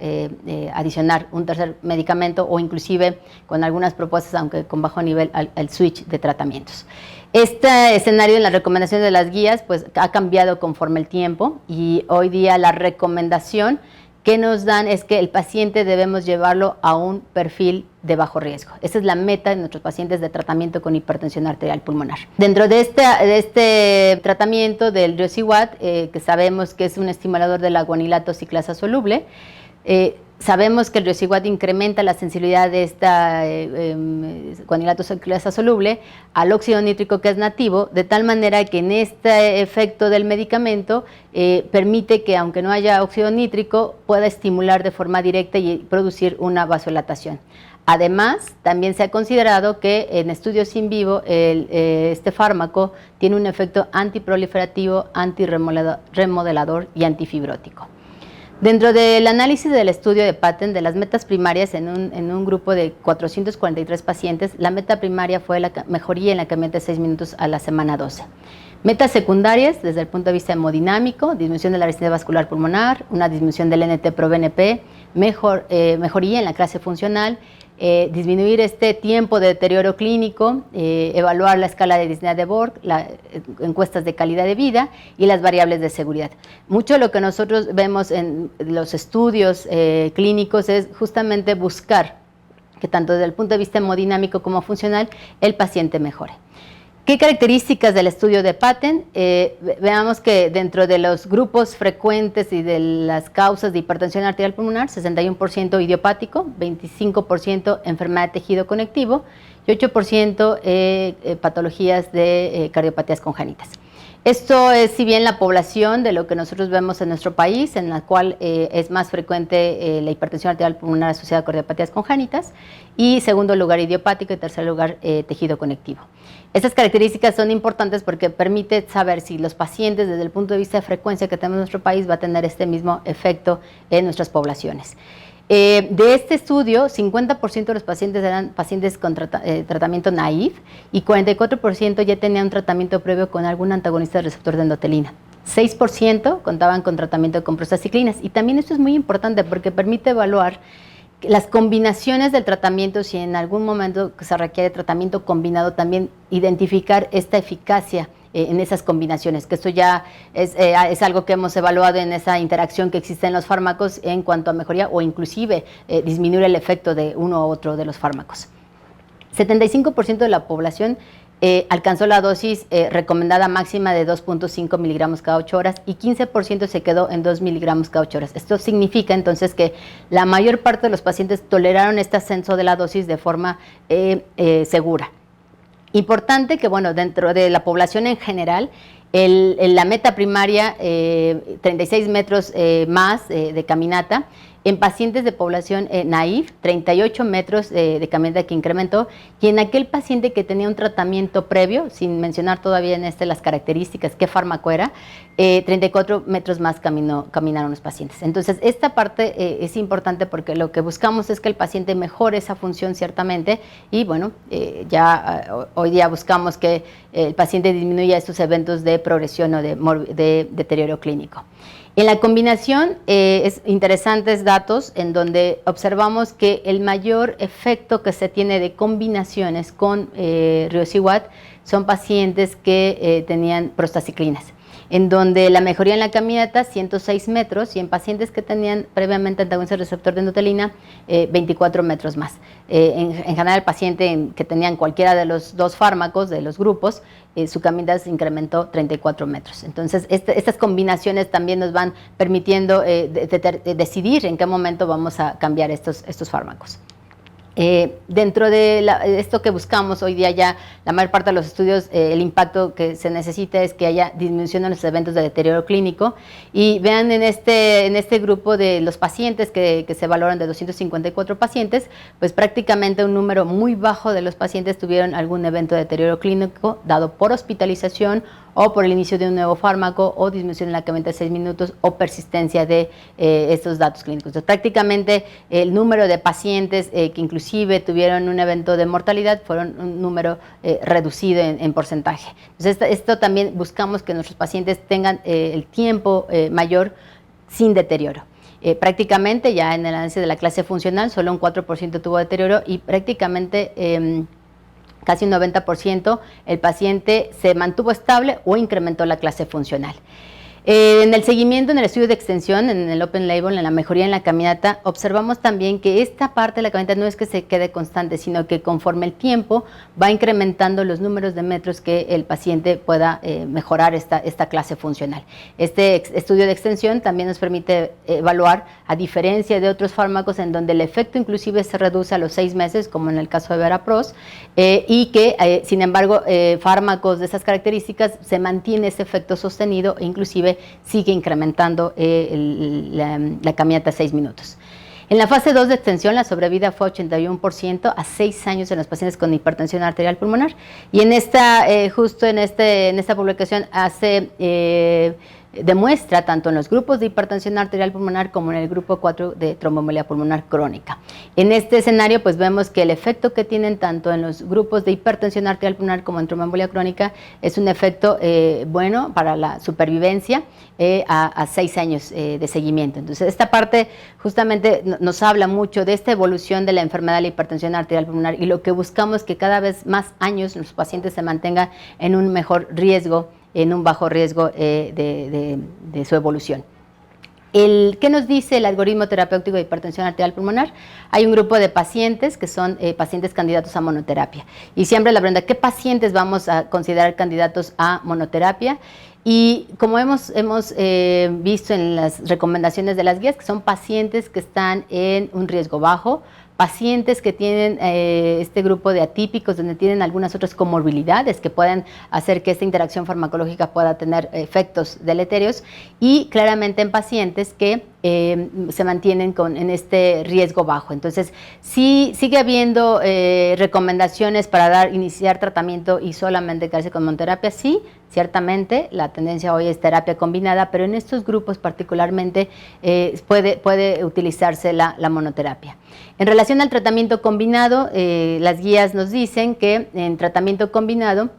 adicionar un tercer medicamento o inclusive con algunas propuestas, aunque con bajo nivel, al switch de tratamientos. Este escenario en la recomendación de las guías pues ha cambiado conforme el tiempo, y hoy día la recomendación que nos dan es que el paciente debemos llevarlo a un perfil de bajo riesgo. Esa es la meta de nuestros pacientes de tratamiento con hipertensión arterial pulmonar. Dentro de este tratamiento del Riosuvat, que sabemos que es un estimulador de la guanilato ciclasa soluble, sabemos que el Riosuvat incrementa la sensibilidad de esta guanilato ciclasa soluble al óxido nítrico que es nativo, de tal manera que en este efecto del medicamento permite que, aunque no haya óxido nítrico, pueda estimular de forma directa y producir una vasodilatación. Además, también se ha considerado que en estudios in vivo este fármaco tiene un efecto antiproliferativo, antirremodelador y antifibrótico. Dentro del análisis del estudio de Patent de las metas primarias en un grupo de 443 pacientes, la meta primaria fue la mejoría en la caminata de 6 minutos a la semana 12. Metas secundarias, desde el punto de vista hemodinámico, disminución de la resistencia vascular pulmonar, una disminución del NT-proBNP, mejoría en la clase funcional, disminuir este tiempo de deterioro clínico, evaluar la escala de disnea de Borg, encuestas de calidad de vida y las variables de seguridad. Mucho de lo que nosotros vemos en los estudios clínicos es justamente buscar que tanto desde el punto de vista hemodinámico como funcional el paciente mejore. ¿Qué características del estudio de Patent? Veamos que dentro de los grupos frecuentes y de las causas de hipertensión arterial pulmonar, 61% idiopático, 25% enfermedad de tejido conectivo y 8% patologías de cardiopatías congénitas. Esto es, si bien la población de lo que nosotros vemos en nuestro país, en la cual es más frecuente la hipertensión arterial pulmonar asociada a cardiopatías congénitas, y segundo lugar idiopático y tercer lugar tejido conectivo. Estas características son importantes porque permite saber si los pacientes desde el punto de vista de frecuencia que tenemos en nuestro país va a tener este mismo efecto en nuestras poblaciones. De este estudio, 50% de los pacientes eran pacientes con tratamiento naïf y 44% ya tenían un tratamiento previo con algún antagonista del receptor de endotelina. 6% contaban con tratamiento con prostaciclinas, y también esto es muy importante porque permite evaluar las combinaciones del tratamiento, si en algún momento se requiere tratamiento combinado, también identificar esta eficacia en esas combinaciones, que esto ya es algo que hemos evaluado en esa interacción que existe en los fármacos en cuanto a mejoría o inclusive disminuir el efecto de uno u otro de los fármacos. 75% de la población alcanzó la dosis recomendada máxima de 2.5 miligramos cada 8 horas y 15% se quedó en 2 miligramos cada 8 horas. Esto significa entonces que la mayor parte de los pacientes toleraron este ascenso de la dosis de forma segura. Importante que, bueno, dentro de la población en general, la meta primaria, 36 metros más de caminata. En pacientes de población naive, 38 metros de caminata que incrementó, y en aquel paciente que tenía un tratamiento previo, sin mencionar todavía en las características, qué fármaco era, 34 metros más caminaron los pacientes. Entonces, esta parte es importante porque lo que buscamos es que el paciente mejore esa función ciertamente, y bueno, hoy día buscamos que el paciente disminuya estos eventos de progresión o de deterioro clínico. En la combinación, es interesantes datos en donde observamos que el mayor efecto que se tiene de combinaciones con riociguat son pacientes que tenían prostaciclinas, en donde la mejoría en la caminata, 106 metros, y en pacientes que tenían previamente antagonismo del receptor de endotelina, 24 metros más. En general, el paciente que tenían cualquiera de los dos fármacos, de los grupos, su caminata se incrementó 34 metros. Entonces, estas combinaciones también nos van permitiendo decidir en qué momento vamos a cambiar estos fármacos. Dentro de esto que buscamos hoy día, ya la mayor parte de los estudios, el impacto que se necesita es que haya disminución en los eventos de deterioro clínico, y vean en este grupo de los pacientes que se valoran de 254 pacientes, pues prácticamente un número muy bajo de los pacientes tuvieron algún evento de deterioro clínico dado por hospitalización o por el inicio de un nuevo fármaco o disminución en la caminata de 6 minutos o persistencia de estos datos clínicos. Entonces, prácticamente el número de pacientes que inclusive tuvieron un evento de mortalidad fueron un número reducido en porcentaje. Entonces, esto también buscamos que nuestros pacientes tengan el tiempo mayor sin deterioro. Prácticamente ya en el análisis de la clase funcional solo un 4% tuvo deterioro, y prácticamente casi un 90%, el paciente se mantuvo estable o incrementó la clase funcional. En el seguimiento, en el estudio de extensión, en el open label, en la mejoría en la caminata, observamos también que esta parte de la caminata no es que se quede constante, sino que conforme el tiempo va incrementando los números de metros que el paciente pueda mejorar esta clase funcional. Este estudio de extensión también nos permite evaluar, a diferencia de otros fármacos en donde el efecto inclusive se reduce a los 6 meses, como en el caso de Verapros, y que sin embargo fármacos de esas características se mantiene ese efecto sostenido e inclusive sigue incrementando la caminata a 6 minutos. En la fase 2 de extensión, la sobrevida fue 81% a 6 años en los pacientes con hipertensión arterial pulmonar, y en justo en esta publicación demuestra tanto en los grupos de hipertensión arterial pulmonar como en el grupo 4 de tromboembolia pulmonar crónica. En este escenario, pues vemos que el efecto que tienen tanto en los grupos de hipertensión arterial pulmonar como en tromboembolia crónica es un efecto bueno para la supervivencia a 6 años de seguimiento. Entonces, esta parte justamente nos habla mucho de esta evolución de la enfermedad de la hipertensión arterial pulmonar, y lo que buscamos es que cada vez más años los pacientes se mantengan en un mejor riesgo, en un bajo riesgo de su evolución. ¿Qué nos dice el algoritmo terapéutico de hipertensión arterial pulmonar? Hay un grupo de pacientes que son pacientes candidatos a monoterapia. Y siempre la pregunta, ¿qué pacientes vamos a considerar candidatos a monoterapia? Y como hemos visto en las recomendaciones de las guías, que son pacientes que están en un riesgo bajo, pacientes que tienen este grupo de atípicos, donde tienen algunas otras comorbilidades que pueden hacer que esta interacción farmacológica pueda tener efectos deleterios, y claramente en pacientes que se mantienen en este riesgo bajo. Entonces, sí sigue habiendo recomendaciones para iniciar tratamiento y solamente quedarse con monoterapia. Sí, ciertamente la tendencia hoy es terapia combinada, pero en estos grupos particularmente puede utilizarse la monoterapia. En relación al tratamiento combinado, las guías nos dicen que en tratamiento combinado,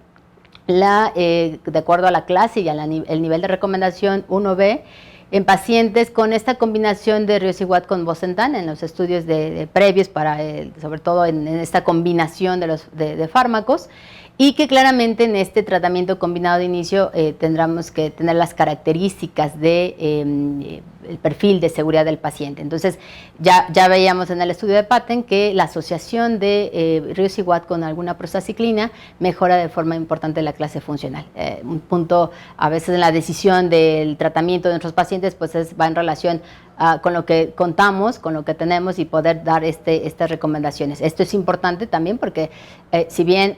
de acuerdo a la clase y el nivel de recomendación 1B, en pacientes con esta combinación de riociguat con bosentan, en los estudios previos sobre todo en esta combinación de fármacos, y que claramente en este tratamiento combinado de inicio tendremos que tener las características de el perfil de seguridad del paciente. Entonces, ya veíamos en el estudio de Patent que la asociación de riociguat con alguna prostacyclina mejora de forma importante la clase funcional. Un punto a veces en la decisión del tratamiento de nuestros pacientes pues va en relación con lo que contamos, con lo que tenemos y poder dar estas recomendaciones. Esto es importante también porque si bien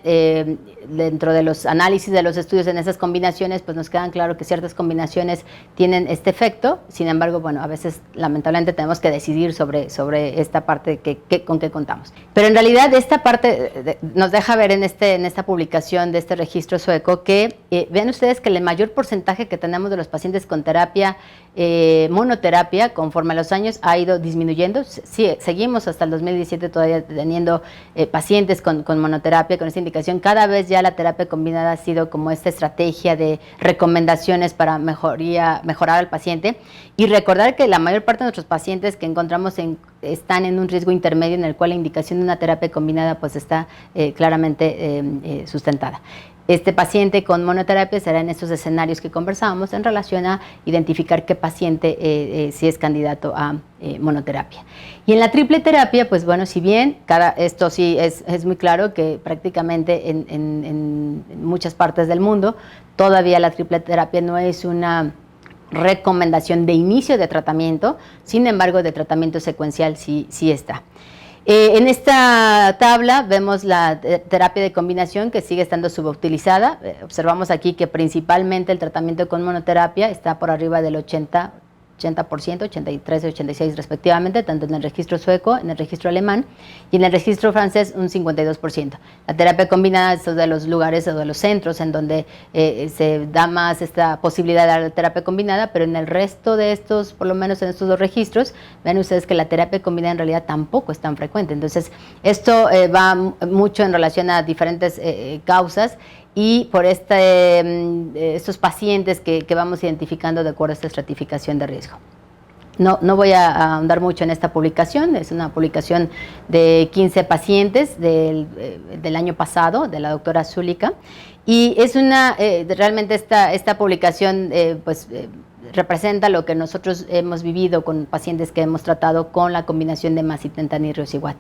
dentro de los análisis de los estudios en esas combinaciones pues nos quedan claro que ciertas combinaciones tienen este efecto, sin embargo, bueno, a veces lamentablemente tenemos que decidir sobre esta parte con que contamos. Pero en realidad esta parte nos deja ver en esta publicación de este registro sueco que vean ustedes que el mayor porcentaje que tenemos de los pacientes con terapia monoterapia conforme a los años ha ido disminuyendo. Sí, seguimos hasta el 2017 todavía teniendo pacientes con monoterapia, con esta indicación. Cada vez ya la terapia combinada ha sido como esta estrategia de recomendaciones para mejorar al paciente, y recordar que la mayor parte de nuestros pacientes que encontramos están en un riesgo intermedio en el cual la indicación de una terapia combinada pues está claramente sustentada. Este paciente con monoterapia será en estos escenarios que conversábamos en relación a identificar qué paciente sí es candidato a monoterapia. Y en la triple terapia, pues bueno, si bien esto sí es muy claro que prácticamente en muchas partes del mundo todavía la triple terapia no es una recomendación de inicio de tratamiento, sin embargo de tratamiento secuencial sí está. En esta tabla vemos la terapia de combinación que sigue estando subutilizada. Observamos aquí que principalmente el tratamiento con monoterapia está por arriba del 80%, 83 y 86 respectivamente, tanto en el registro sueco, en el registro alemán y en el registro francés un 52%. La terapia combinada es de los lugares o de los centros en donde se da más esta posibilidad de la terapia combinada, pero en el resto de estos, por lo menos en estos dos registros, ven ustedes que la terapia combinada en realidad tampoco es tan frecuente. Entonces, esto va mucho en relación a diferentes causas, y por estos pacientes que vamos identificando de acuerdo a esta estratificación de riesgo. No voy a ahondar mucho en esta publicación, es una publicación de 15 pacientes del año pasado, de la doctora Zulica, y es realmente esta publicación representa lo que nosotros hemos vivido con pacientes que hemos tratado con la combinación de macitentan y riociguat,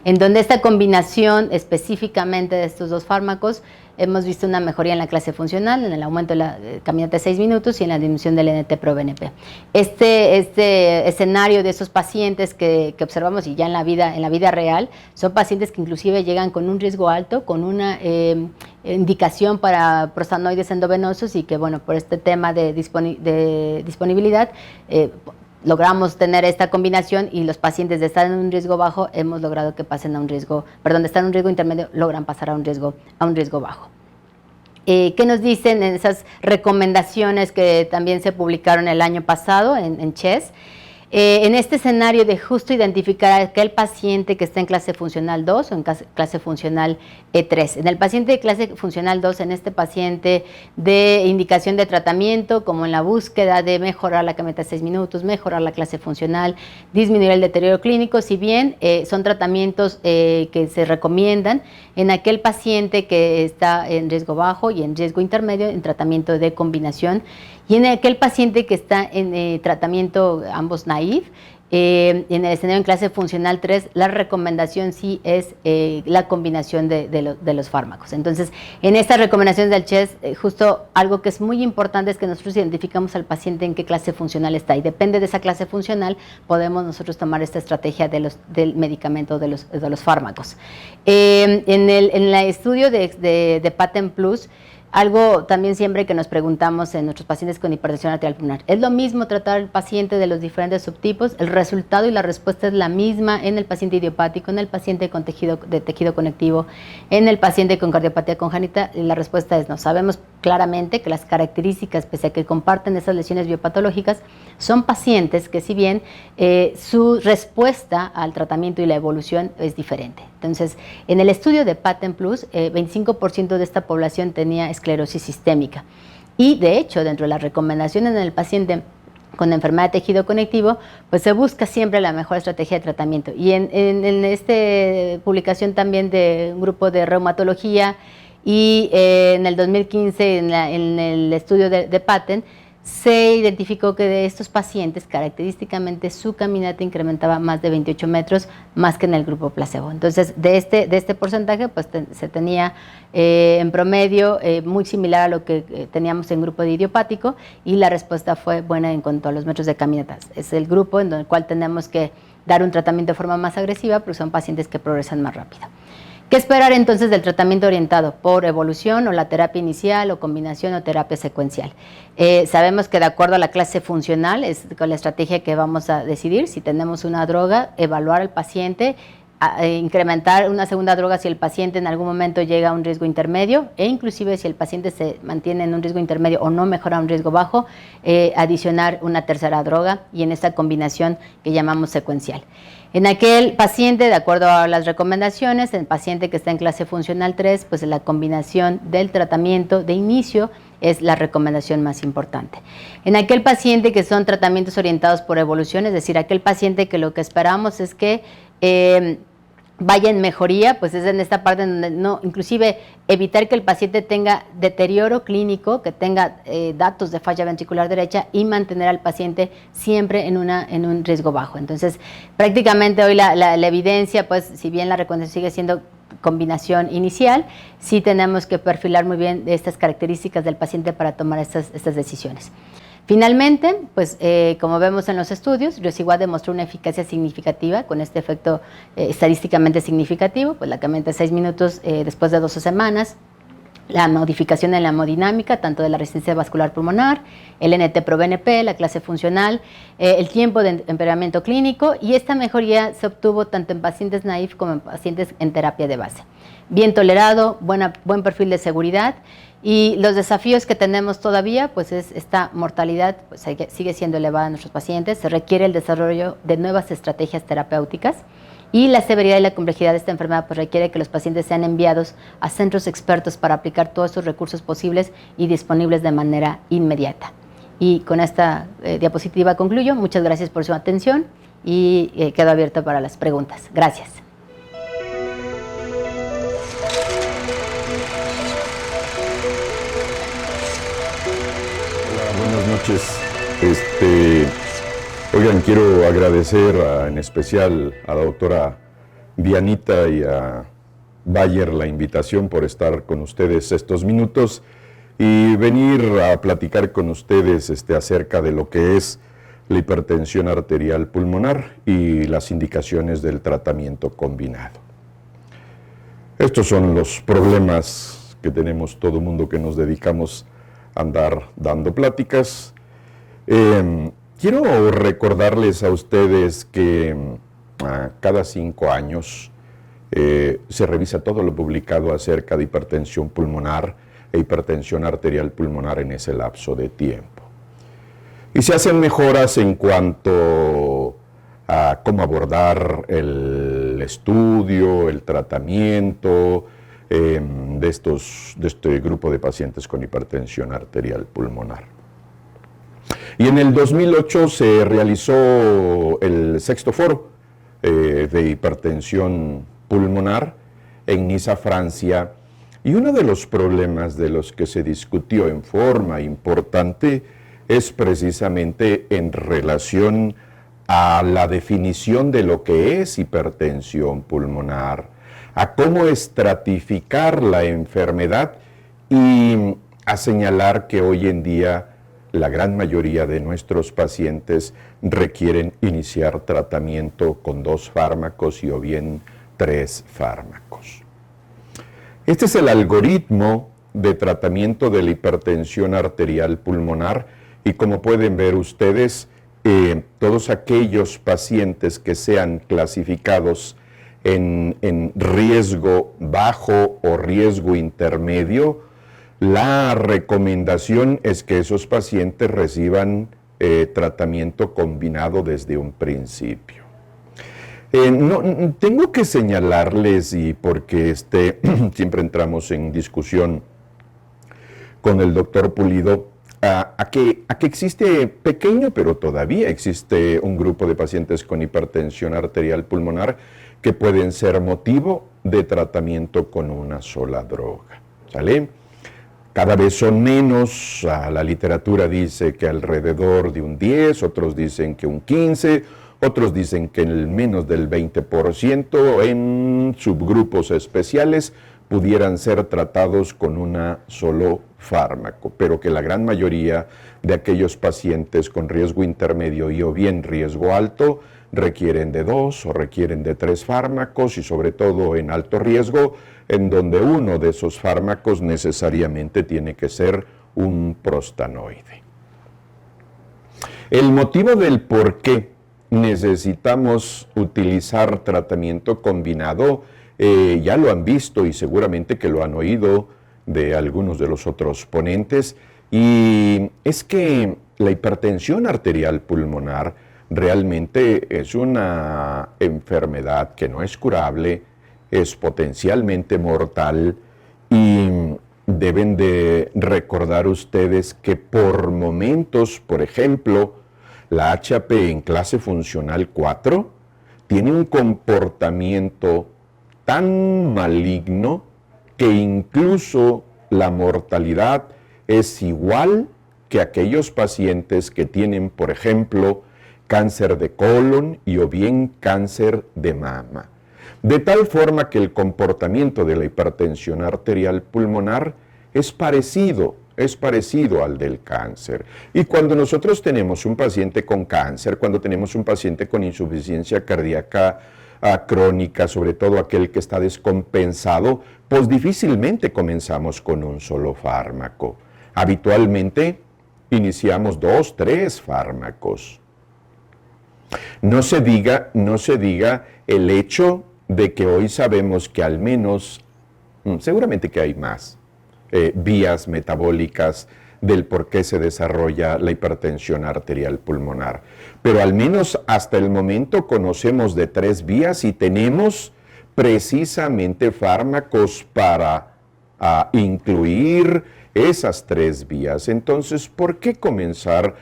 en donde esta combinación específicamente de estos dos fármacos hemos visto una mejoría en la clase funcional, en el aumento de la caminata de 6 minutos y en la disminución del NT-proBNP. Este escenario de esos pacientes que observamos y ya en la vida real, son pacientes que inclusive llegan con un riesgo alto, con una indicación para prostanoides endovenosos, y que bueno, por este tema de disponibilidad, logramos tener esta combinación, y los pacientes de estar en un riesgo bajo hemos logrado que pasen a un riesgo, de estar en un riesgo intermedio, logran pasar a un riesgo bajo. ¿Qué nos dicen en esas recomendaciones que también se publicaron el año pasado en CHES? En este escenario de justo identificar a aquel paciente que está en clase funcional 2 o en clase funcional 3. En el paciente de clase funcional 2, en este paciente de indicación de tratamiento, como en la búsqueda de mejorar la caminata de 6 minutos, mejorar la clase funcional, disminuir el deterioro clínico, si bien son tratamientos que se recomiendan en aquel paciente que está en riesgo bajo y en riesgo intermedio en tratamiento de combinación, y en aquel paciente que está en tratamiento ambos naive, en el escenario en clase funcional 3, la recomendación sí es la combinación de los fármacos. Entonces, en estas recomendaciones del CHES, justo algo que es muy importante es que nosotros identificamos al paciente en qué clase funcional está, y depende de esa clase funcional podemos nosotros tomar esta estrategia del medicamento, de los fármacos. En el estudio de Patent Plus, algo también siempre que nos preguntamos en nuestros pacientes con hipertensión arterial pulmonar, ¿es lo mismo tratar al paciente de los diferentes subtipos? El resultado y la respuesta es la misma en el paciente idiopático, en el paciente con tejido conectivo, en el paciente con cardiopatía congénita, y la respuesta es no. Sabemos claramente que las características, pese a que comparten esas lesiones biopatológicas, son pacientes que si bien su respuesta al tratamiento y la evolución es diferente. Entonces, en el estudio de Patent Plus, 25% de esta población tenía esclerosis sistémica, y de hecho dentro de las recomendaciones en el paciente con enfermedad de tejido conectivo, pues se busca siempre la mejor estrategia de tratamiento. Y en esta publicación también de un grupo de reumatología y en el 2015 en el estudio de Patent se identificó que de estos pacientes característicamente su caminata incrementaba más de 28 metros más que en el grupo placebo. Entonces de este porcentaje pues se tenía en promedio muy similar a lo que teníamos en grupo de idiopático, y la respuesta fue buena en cuanto a los metros de caminatas. Es el grupo en el cual tenemos que dar un tratamiento de forma más agresiva porque son pacientes que progresan más rápido. ¿Qué esperar entonces del tratamiento orientado por evolución o la terapia inicial o combinación o terapia secuencial? Sabemos que de acuerdo a la clase funcional es con la estrategia que vamos a decidir. Si tenemos una droga, evaluar al paciente, incrementar una segunda droga si el paciente en algún momento llega a un riesgo intermedio, e inclusive si el paciente se mantiene en un riesgo intermedio o no mejora a un riesgo bajo, adicionar una tercera droga, y en esta combinación que llamamos secuencial. En aquel paciente, de acuerdo a las recomendaciones, el paciente que está en clase funcional 3, pues la combinación del tratamiento de inicio es la recomendación más importante. En aquel paciente que son tratamientos orientados por evolución, es decir, aquel paciente que lo que esperamos es que vaya en mejoría, pues es en esta parte en donde no, inclusive evitar que el paciente tenga deterioro clínico, que tenga datos de falla ventricular derecha, y mantener al paciente siempre en un riesgo bajo. Entonces, prácticamente hoy la evidencia, pues si bien la recomendación sigue siendo combinación inicial, sí tenemos que perfilar muy bien estas características del paciente para tomar estas decisiones. Finalmente, pues como vemos en los estudios, Riociguat demostró una eficacia significativa con este efecto estadísticamente significativo, pues la caminata de 6 minutos después de 12 semanas, la modificación en la hemodinámica, tanto de la resistencia vascular pulmonar, el NT-proBNP, la clase funcional, el tiempo de empeoramiento clínico, y esta mejoría se obtuvo tanto en pacientes naïf como en pacientes en terapia de base. Bien tolerado, buen perfil de seguridad. Y los desafíos que tenemos todavía, pues es esta mortalidad, pues sigue siendo elevada en nuestros pacientes, se requiere el desarrollo de nuevas estrategias terapéuticas, y la severidad y la complejidad de esta enfermedad pues requiere que los pacientes sean enviados a centros expertos para aplicar todos estos recursos posibles y disponibles de manera inmediata. Y con esta diapositiva concluyo. Muchas gracias por su atención y quedo abierto para las preguntas. Gracias. Buenas noches. Oigan, quiero agradecer en especial a la doctora Dianita y a Bayer la invitación por estar con ustedes estos minutos y venir a platicar con ustedes acerca de lo que es la hipertensión arterial pulmonar y las indicaciones del tratamiento combinado. Estos son los problemas que tenemos todo el mundo que nos dedicamos a andar dando pláticas. Quiero recordarles a ustedes que cada 5 años se revisa todo lo publicado acerca de hipertensión pulmonar e hipertensión arterial pulmonar en ese lapso de tiempo. Y se hacen mejoras en cuanto a cómo abordar el estudio, el tratamiento de este grupo de pacientes con hipertensión arterial pulmonar. Y en el 2008 se realizó el 6º foro de hipertensión pulmonar en Niza, Francia, y uno de los problemas de los que se discutió en forma importante es precisamente en relación a la definición de lo que es hipertensión pulmonar, a cómo estratificar la enfermedad y a señalar que hoy en día la gran mayoría de nuestros pacientes requieren iniciar tratamiento con 2 fármacos y o bien 3 fármacos. Este es el algoritmo de tratamiento de la hipertensión arterial pulmonar y como pueden ver ustedes, todos aquellos pacientes que sean clasificados en riesgo bajo o riesgo intermedio, la recomendación es que esos pacientes reciban tratamiento combinado desde un principio. Tengo que señalarles, y porque siempre entramos en discusión con el doctor Pulido, a que existe pequeño, pero todavía existe un grupo de pacientes con hipertensión arterial pulmonar que pueden ser motivo de tratamiento con una sola droga. ¿sale? Cada vez son menos, la literatura dice que alrededor de un 10, otros dicen que un 15, otros dicen que el menos del 20% en subgrupos especiales pudieran ser tratados con un solo fármaco, pero que la gran mayoría de aquellos pacientes con riesgo intermedio y o bien riesgo alto requieren de 2 o requieren de 3 fármacos y sobre todo en alto riesgo, en donde uno de esos fármacos necesariamente tiene que ser un prostanoide. El motivo del por qué necesitamos utilizar tratamiento combinado, ya lo han visto y seguramente que lo han oído de algunos de los otros ponentes, y es que la hipertensión arterial pulmonar realmente es una enfermedad que no es curable, es potencialmente mortal y deben de recordar ustedes que por momentos, por ejemplo, la HAP en clase funcional 4 tiene un comportamiento tan maligno que incluso la mortalidad es igual que aquellos pacientes que tienen, por ejemplo, cáncer de colon y o bien cáncer de mama. De tal forma que el comportamiento de la hipertensión arterial pulmonar es parecido al del cáncer. Y cuando nosotros tenemos un paciente con cáncer, cuando tenemos un paciente con insuficiencia cardíaca crónica, sobre todo aquel que está descompensado, pues difícilmente comenzamos con un solo fármaco. Habitualmente iniciamos 2, 3 fármacos. No se diga el hecho de que hoy sabemos que al menos, seguramente que hay más, vías metabólicas del por qué se desarrolla la hipertensión arterial pulmonar. Pero al menos hasta el momento conocemos de 3 vías y tenemos precisamente fármacos para incluir esas 3 vías. Entonces, ¿por qué comenzar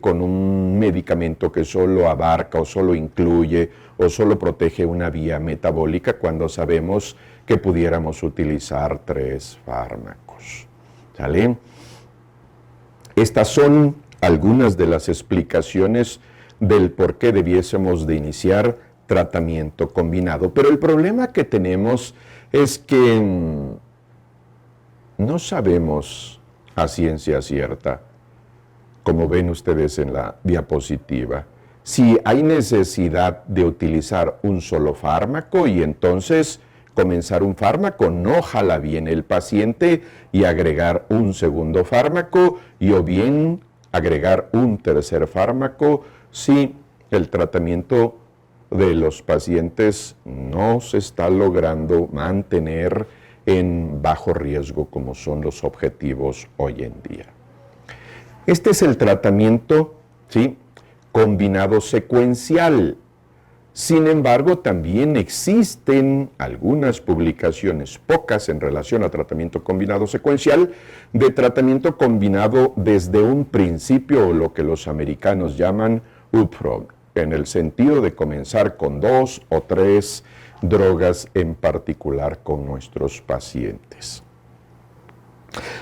con un medicamento que solo abarca o solo incluye o solo protege una vía metabólica cuando sabemos que pudiéramos utilizar 3 fármacos? ¿Sale? Estas son algunas de las explicaciones del por qué debiésemos de iniciar tratamiento combinado. Pero el problema que tenemos es que no sabemos a ciencia cierta, como ven ustedes en la diapositiva, si hay necesidad de utilizar un solo fármaco y entonces comenzar un fármaco no jala bien el paciente y agregar un segundo fármaco y o bien agregar un tercer fármaco si el tratamiento de los pacientes no se está logrando mantener en bajo riesgo como son los objetivos hoy en día. Este es el tratamiento, ¿sí?, combinado secuencial. Sin embargo, también existen algunas publicaciones, pocas en relación a tratamiento combinado secuencial, de tratamiento combinado desde un principio, o lo que los americanos llaman upfront, en el sentido de comenzar con 2 o 3 drogas en particular con nuestros pacientes.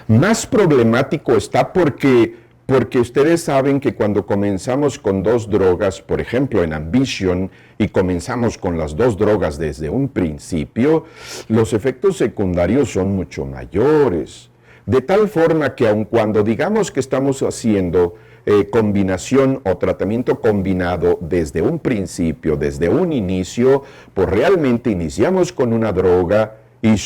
Más problemático está porque ustedes saben que cuando comenzamos con 2 drogas, por ejemplo en Ambition, y comenzamos con las 2 drogas desde un principio, los efectos secundarios son mucho mayores. De tal forma que aun cuando digamos que estamos haciendo combinación o tratamiento combinado desde un principio, desde un inicio, pues realmente iniciamos con una droga y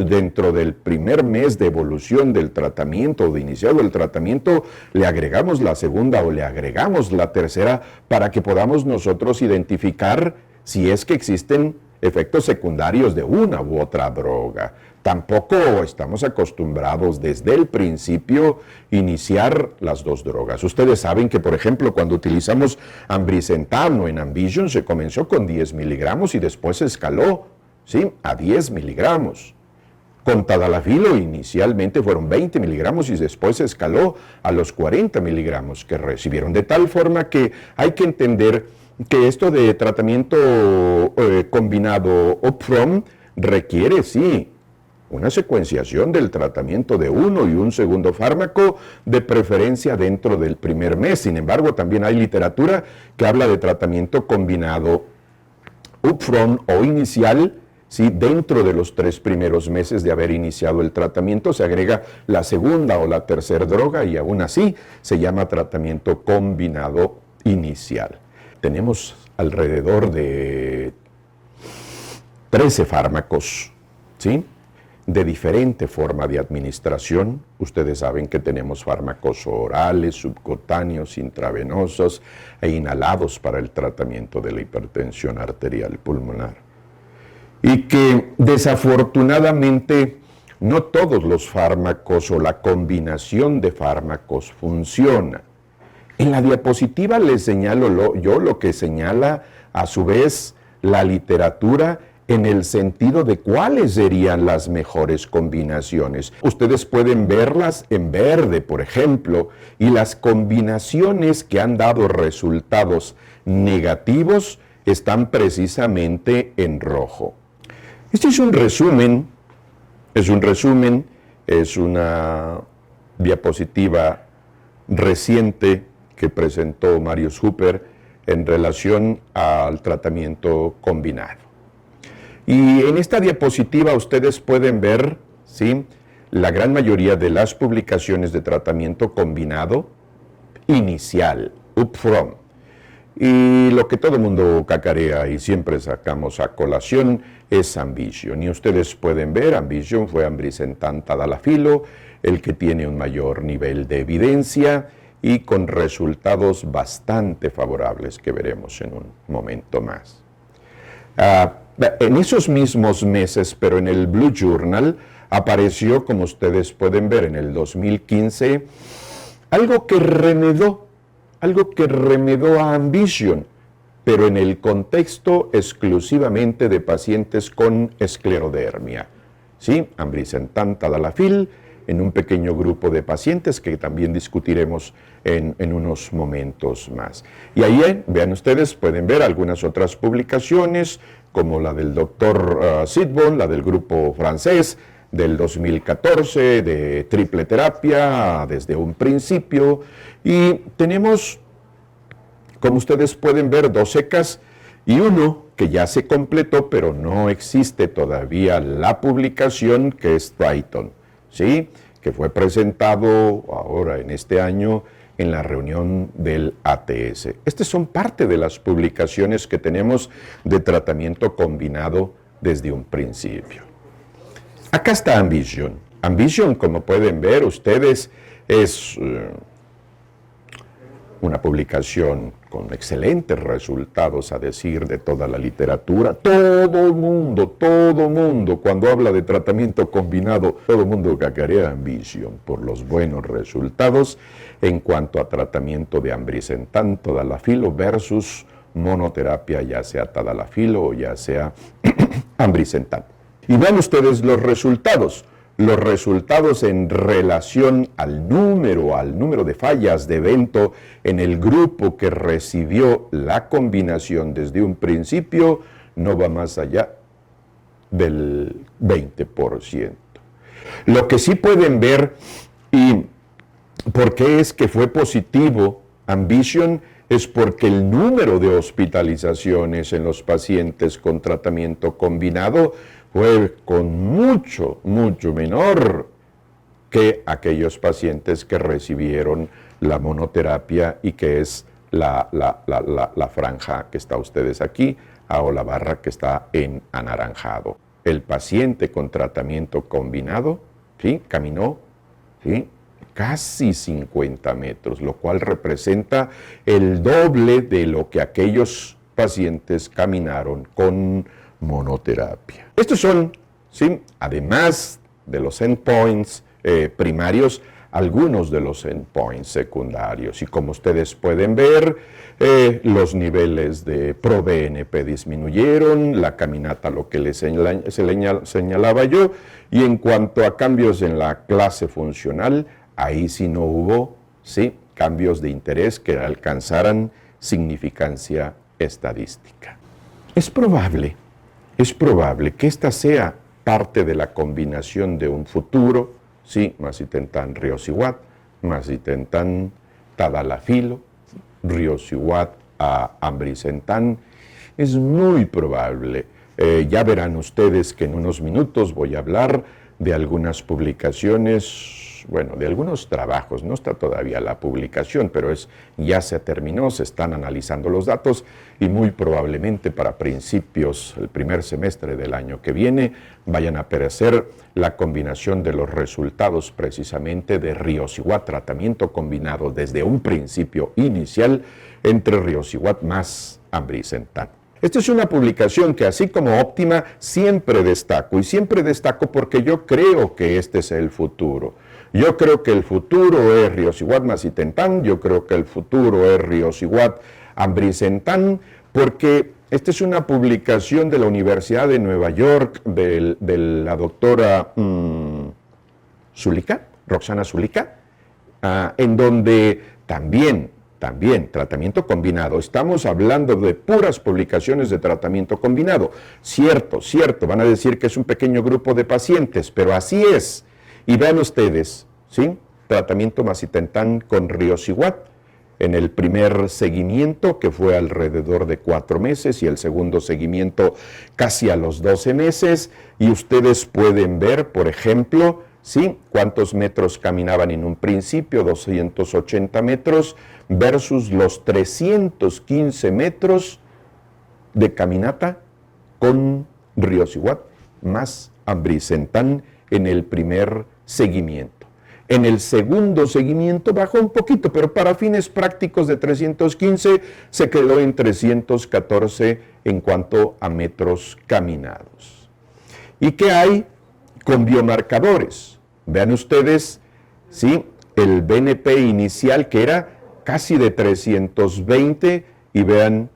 dentro del primer mes de evolución del tratamiento, de iniciado el tratamiento, le agregamos la segunda o le agregamos la tercera para que podamos nosotros identificar si es que existen efectos secundarios de una u otra droga. Tampoco estamos acostumbrados desde el principio iniciar las 2 drogas. Ustedes saben que, por ejemplo, cuando utilizamos ambrisentan en Ambition se comenzó con 10 miligramos y después se escaló, ¿sí?, a 10 miligramos. Con tadalafilo inicialmente fueron 20 miligramos y después se escaló a los 40 miligramos que recibieron. De tal forma que hay que entender que esto de tratamiento combinado upfront requiere, sí, una secuenciación del tratamiento de uno y un segundo fármaco, de preferencia dentro del primer mes. Sin embargo, también hay literatura que habla de tratamiento combinado upfront o inicial, ¿sí? Dentro de los 3 primeros meses de haber iniciado el tratamiento se agrega la segunda o la tercera droga y aún así se llama tratamiento combinado inicial. Tenemos alrededor de 13 fármacos, ¿sí? De diferente forma de administración. Ustedes saben que tenemos fármacos orales, subcutáneos, intravenosos e inhalados para el tratamiento de la hipertensión arterial pulmonar. Y que desafortunadamente no todos los fármacos o la combinación de fármacos funciona. En la diapositiva les señalo yo lo que señala a su vez la literatura en el sentido de cuáles serían las mejores combinaciones. Ustedes pueden verlas en verde, por ejemplo, y las combinaciones que han dado resultados negativos están precisamente en rojo. Este es un resumen, es una diapositiva reciente que presentó Marius Hooper en relación al tratamiento combinado. Y en esta diapositiva ustedes pueden ver, ¿sí?, la gran mayoría de las publicaciones de tratamiento combinado inicial, upfront. Y lo que todo el mundo cacarea y siempre sacamos a colación es Ambition. Y ustedes pueden ver, Ambition fue ambrisentan tadalafilo, el que tiene un mayor nivel de evidencia y con resultados bastante favorables que veremos en un momento más. En esos mismos meses, pero en el Blue Journal, apareció, como ustedes pueden ver, en el 2015, algo que remedó a Ambition, pero en el contexto exclusivamente de pacientes con esclerodermia. ¿Sí? Ambrisentan tadalafil en un pequeño grupo de pacientes que también discutiremos en unos momentos más. Y ahí, vean ustedes, pueden ver algunas otras publicaciones, como la del doctor Sidbon, la del grupo francés, del 2014, de triple terapia, desde un principio. Y tenemos, como ustedes pueden ver, 2 secas y uno que ya se completó, pero no existe todavía la publicación, que es Triton, ¿sí?, que fue presentado ahora en este año en la reunión del ATS. Estas son parte de las publicaciones que tenemos de tratamiento combinado desde un principio. Acá está Ambition. Ambition, como pueden ver ustedes, es una publicación con excelentes resultados, a decir de toda la literatura. Todo el mundo, cuando habla de tratamiento combinado, todo el mundo cacarea Ambition por los buenos resultados en cuanto a tratamiento de ambrisentan tadalafilo versus monoterapia, ya sea tadalafilo o ya sea ambrisentan. Y vean ustedes los resultados en relación al número de fallas de evento en el grupo que recibió la combinación desde un principio, no va más allá del 20%. Lo que sí pueden ver, y por qué es que fue positivo Ambition, es porque el número de hospitalizaciones en los pacientes con tratamiento combinado fue con mucho menor que aquellos pacientes que recibieron la monoterapia y que es la franja que está ustedes aquí, o la barra que está en anaranjado. El paciente con tratamiento combinado, ¿sí?, caminó, ¿sí?, casi 50 metros, lo cual representa el doble de lo que aquellos pacientes caminaron con monoterapia. Estos son, ¿sí?, además de los endpoints primarios, algunos de los endpoints secundarios. Y como ustedes pueden ver, los niveles de ProBNP disminuyeron, la caminata, lo que les señalaba yo, y en cuanto a cambios en la clase funcional, ahí sí no hubo, ¿sí?, cambios de interés que alcanzaran significancia estadística. Es probable que esta sea parte de la combinación de un futuro, sí, Macitentan Riosihuat, Macitentan Tadalafilo, Riosihuat a Ambricentan. Es muy probable. Ya verán ustedes que en unos minutos voy a hablar de algunas publicaciones, bueno, de algunos trabajos. No está todavía la publicación, pero ya se terminó, se están analizando los datos y muy probablemente para principios, el primer semestre del año que viene, vayan a aparecer la combinación de los resultados precisamente de Riosihuat, tratamiento combinado desde un principio inicial entre Riosihuat más Ambricentan. Esta es una publicación que, así como óptima, siempre destaco, y siempre destaco porque yo creo que este es el futuro. Yo creo que el futuro es Riosihuat Macitentan, yo creo que el futuro es Riosihuat Ambricentan, porque esta es una publicación de la Universidad de Nueva York, de la doctora Zulicka, Roxana Zulicka, en donde también, tratamiento combinado. Estamos hablando de puras publicaciones de tratamiento combinado. Cierto, van a decir que es un pequeño grupo de pacientes, pero así es. Y vean ustedes, ¿sí? Tratamiento Macitentan con Riosihuat en el primer seguimiento, que fue alrededor de 4 meses, y el segundo seguimiento casi a los 12 meses. Y ustedes pueden ver, por ejemplo, ¿sí? Cuántos metros caminaban en un principio, 280 metros, versus los 315 metros de caminata con Riosihuat más Ambricentan en el primer seguimiento. En el segundo seguimiento bajó un poquito, pero para fines prácticos de 315 se quedó en 314 en cuanto a metros caminados. ¿Y qué hay con biomarcadores? Vean ustedes, ¿sí? El BNP inicial, que era casi de 320, y vean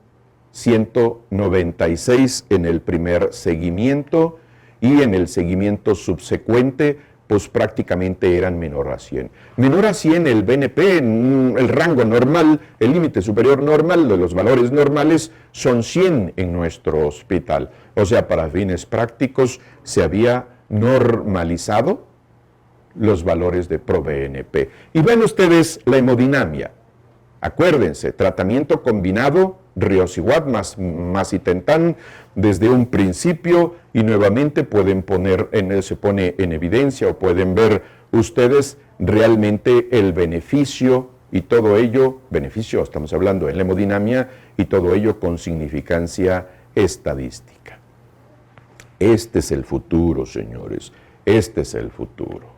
196 en el primer seguimiento, y en el seguimiento subsecuente pues prácticamente eran menor a 100. Menor a 100 el BNP, el rango normal, el límite superior normal de los valores normales son 100 en nuestro hospital. O sea, para fines prácticos se había normalizado los valores de ProBNP. Y ven ustedes la hemodinamia. Acuérdense, tratamiento combinado, Riosihuat más Macitentan desde un principio, y nuevamente se pone en evidencia, o pueden ver ustedes realmente el beneficio, y todo ello, beneficio, estamos hablando en la hemodinamia, y todo ello con significancia estadística. Este es el futuro, señores, este es el futuro.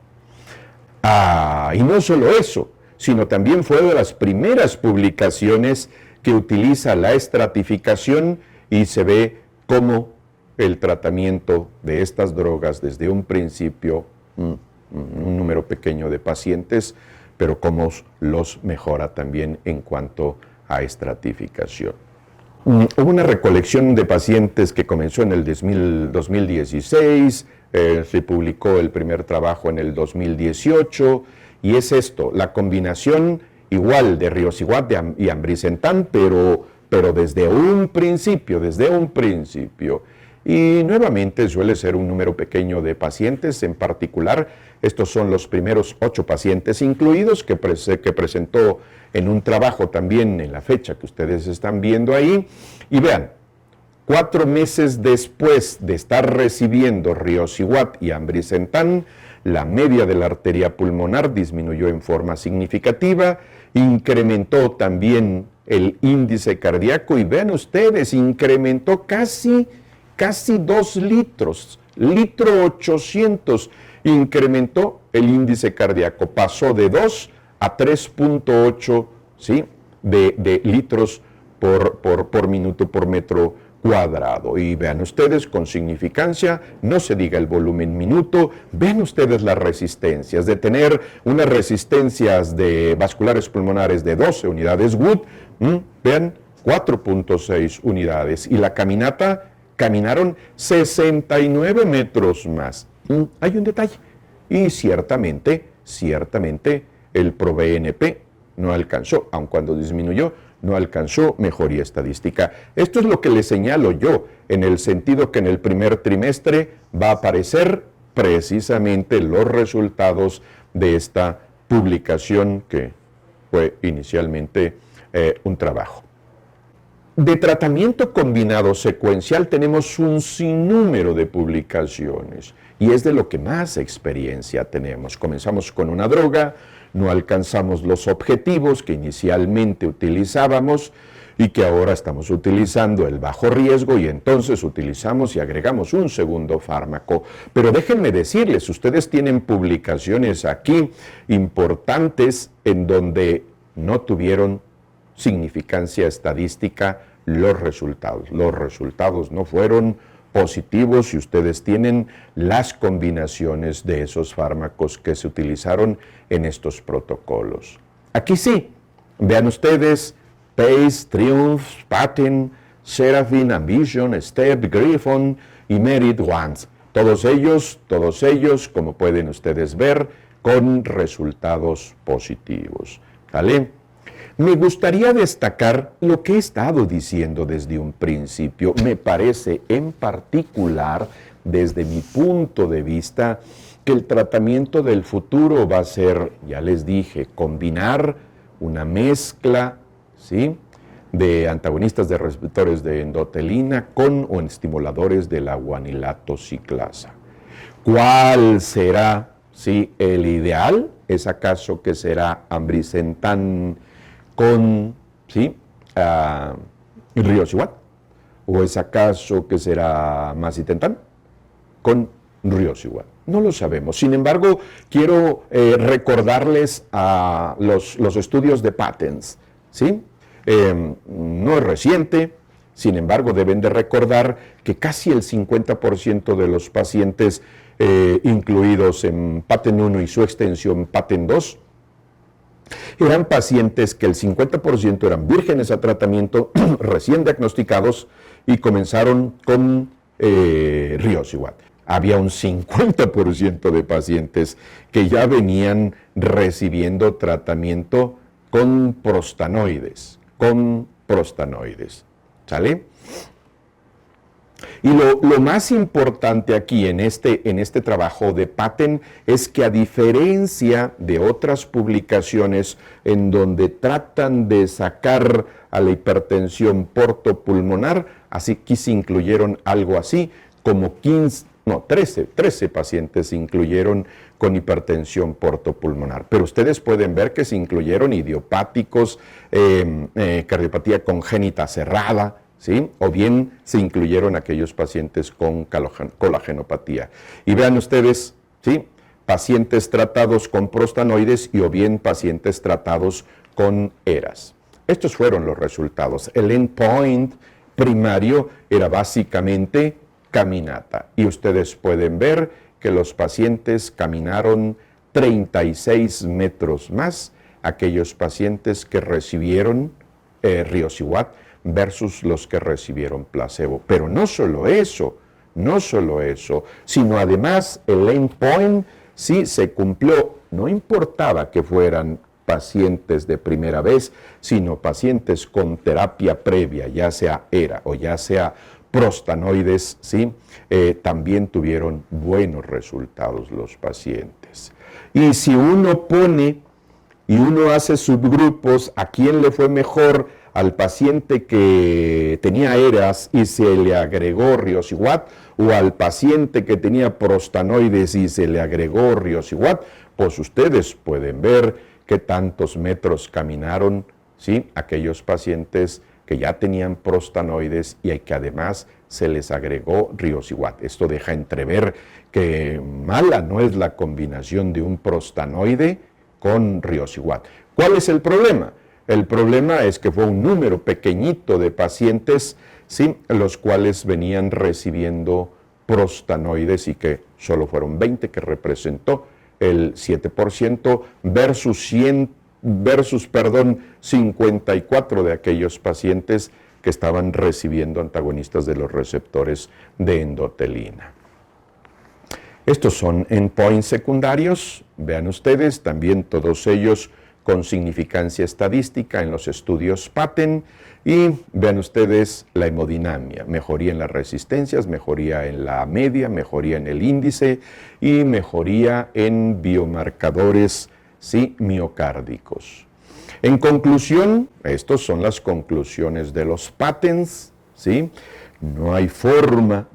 Y no solo eso, sino también fue de las primeras publicaciones que utiliza la estratificación, y se ve cómo el tratamiento de estas drogas desde un principio, un número pequeño de pacientes, pero cómo los mejora también en cuanto a estratificación. Hubo una recolección de pacientes que comenzó en el 2016, se publicó el primer trabajo en el 2018, y es esto, la combinación igual de Riosihuat y Ambricentan, pero desde un principio. Y nuevamente suele ser un número pequeño de pacientes. En particular, estos son los primeros 8 pacientes incluidos que presentó en un trabajo también en la fecha que ustedes están viendo ahí. Y vean, 4 meses después de estar recibiendo Riosihuat y Ambricentan, la media de la arteria pulmonar disminuyó en forma significativa, incrementó también el índice cardíaco, y vean ustedes, incrementó casi 2 litros, 1.800, incrementó el índice cardíaco, pasó de 2 a 3.8, ¿sí? de litros por minuto por metro cuadrado. Y vean ustedes con significancia, no se diga el volumen minuto, vean ustedes las resistencias, de tener unas resistencias de vasculares pulmonares de 12 unidades Wood, vean 4.6 unidades, y la caminata, caminaron 69 metros más. Hay un detalle, y ciertamente el ProBNP no alcanzó, aun cuando disminuyó, no alcanzó mejoría estadística. Esto es lo que le señalo yo, en el sentido que en el primer trimestre va a aparecer precisamente los resultados de esta publicación que fue inicialmente un trabajo. De tratamiento combinado secuencial tenemos un sinnúmero de publicaciones y es de lo que más experiencia tenemos. Comenzamos con una droga, no alcanzamos los objetivos que inicialmente utilizábamos y que ahora estamos utilizando el bajo riesgo y entonces utilizamos y agregamos un segundo fármaco. Pero déjenme decirles, ustedes tienen publicaciones aquí importantes en donde no tuvieron significancia estadística los resultados. Los resultados no fueron positivos y ustedes tienen las combinaciones de esos fármacos que se utilizaron en estos protocolos. Aquí sí, vean ustedes, PACE, Triumph, Patent, Seraphine, Ambition, STEP, Griffon y Merit Ones. Todos ellos, como pueden ustedes ver, con resultados positivos. ¿Vale? Me gustaría destacar lo que he estado diciendo desde un principio. Me parece en particular, desde mi punto de vista, que el tratamiento del futuro va a ser, ya les dije, combinar una mezcla, ¿sí?, de antagonistas de receptores de endotelina con o estimuladores de la guanilato ciclasa. ¿Cuál será, sí, el ideal? ¿Es acaso que será ambrisentan con, sí, riociguat? ¿O es acaso que será macitentan con riociguat? No lo sabemos. Sin embargo, quiero recordarles a los estudios de Patents, ¿sí? No es reciente, sin embargo, deben de recordar que casi el 50% de los pacientes incluidos en Patent 1 y su extensión Patent 2 eran pacientes que el 50% eran vírgenes a tratamiento, recién diagnosticados y comenzaron con riociguat. Había un 50% de pacientes que ya venían recibiendo tratamiento con prostanoides, ¿sale? Y lo más importante aquí en este trabajo de Patent es que, a diferencia de otras publicaciones en donde tratan de sacar a la hipertensión portopulmonar, así que se incluyeron algo así como 13 pacientes se incluyeron con hipertensión portopulmonar. Pero ustedes pueden ver que se incluyeron idiopáticos, cardiopatía congénita cerrada, ¿sí? O bien se incluyeron aquellos pacientes con colagenopatía. Y vean ustedes, ¿sí?, pacientes tratados con prostanoides y o bien pacientes tratados con ERAs. Estos fueron los resultados. El endpoint primario era básicamente caminata. Y ustedes pueden ver que los pacientes caminaron 36 metros más, aquellos pacientes que recibieron riociguat versus los que recibieron placebo. Pero no solo eso, sino además el endpoint sí se cumplió. No importaba que fueran pacientes de primera vez, sino pacientes con terapia previa, ya sea ERA o ya sea prostanoides, ¿sí? También tuvieron buenos resultados los pacientes. Y si uno pone y uno hace subgrupos, ¿a quién le fue mejor? Al paciente que tenía ERAs y se le agregó riociguat, o al paciente que tenía prostanoides y se le agregó riociguat. Pues ustedes pueden ver qué tantos metros caminaron, ¿sí?, aquellos pacientes que ya tenían prostanoides y que además se les agregó riociguat. Esto deja entrever que mala no es la combinación de un prostanoide con riociguat. ¿Cuál es el problema? El problema es que fue un número pequeñito de pacientes, ¿sí?, los cuales venían recibiendo prostanoides y que solo fueron 20, que representó el 7% versus 54 de aquellos pacientes que estaban recibiendo antagonistas de los receptores de endotelina. Estos son endpoints secundarios, vean ustedes, también todos ellos con significancia estadística en los estudios Patten. Y vean ustedes la hemodinamia, mejoría en las resistencias, mejoría en la media, mejoría en el índice y mejoría en biomarcadores, ¿sí?, miocárdicos. En conclusión, estas son las conclusiones de los Pattens, ¿sí? No hay forma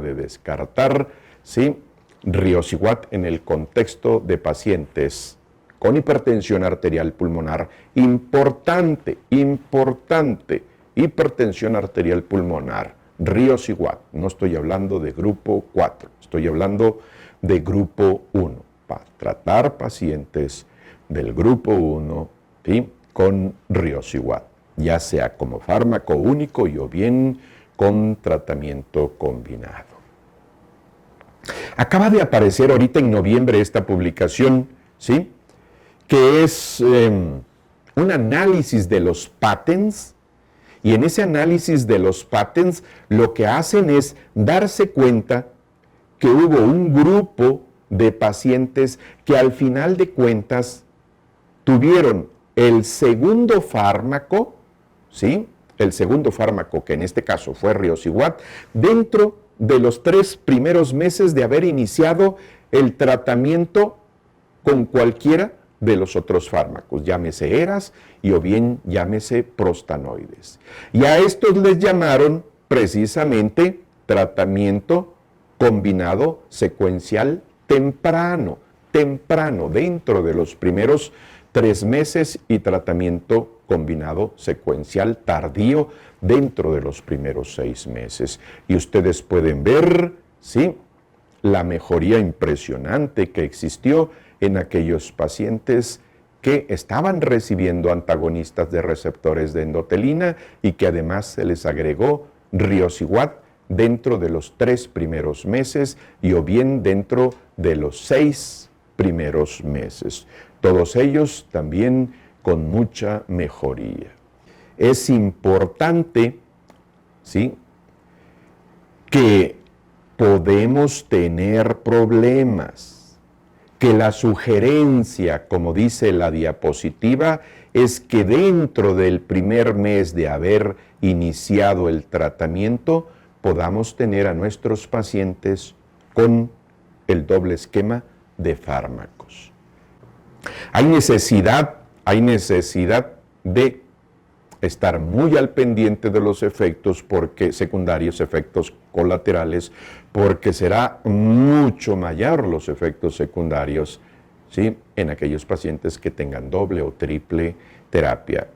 de descartar, ¿sí?, riociguat en el contexto de pacientes con hipertensión arterial pulmonar. Importante, hipertensión arterial pulmonar, riociguat. No estoy hablando de grupo 4, estoy hablando de grupo 1. Para tratar pacientes del grupo 1, ¿sí?, con riociguat, ya sea como fármaco único y o bien con tratamiento combinado. Acaba de aparecer ahorita en noviembre esta publicación, ¿sí?, que es un análisis de los Pattens, y en ese análisis de los Pattens lo que hacen es darse cuenta que hubo un grupo de pacientes que al final de cuentas tuvieron el segundo fármaco, ¿sí?, el segundo fármaco, que en este caso fue riociguat, dentro de los 3 primeros meses de haber iniciado el tratamiento con cualquiera de los otros fármacos, llámese ERAs y o bien llámese prostanoides. Y a estos les llamaron precisamente tratamiento combinado secuencial temprano, dentro de los primeros 3 meses, y tratamiento combinado secuencial tardío dentro de los primeros 6 meses. Y ustedes pueden ver, ¿sí?, la mejoría impresionante que existió en aquellos pacientes que estaban recibiendo antagonistas de receptores de endotelina y que además se les agregó riociguat dentro de los 3 primeros meses y o bien dentro de los 6 primeros meses. Todos ellos también con mucha mejoría. Es importante, ¿sí?, que podemos tener problemas, que la sugerencia, como dice la diapositiva, es que dentro del primer mes de haber iniciado el tratamiento podamos tener a nuestros pacientes con el doble esquema de fármacos. Hay necesidad de estar muy al pendiente de los efectos secundarios, efectos colaterales, porque será mucho mayor los efectos secundarios, ¿sí?, en aquellos pacientes que tengan doble o triple terapia.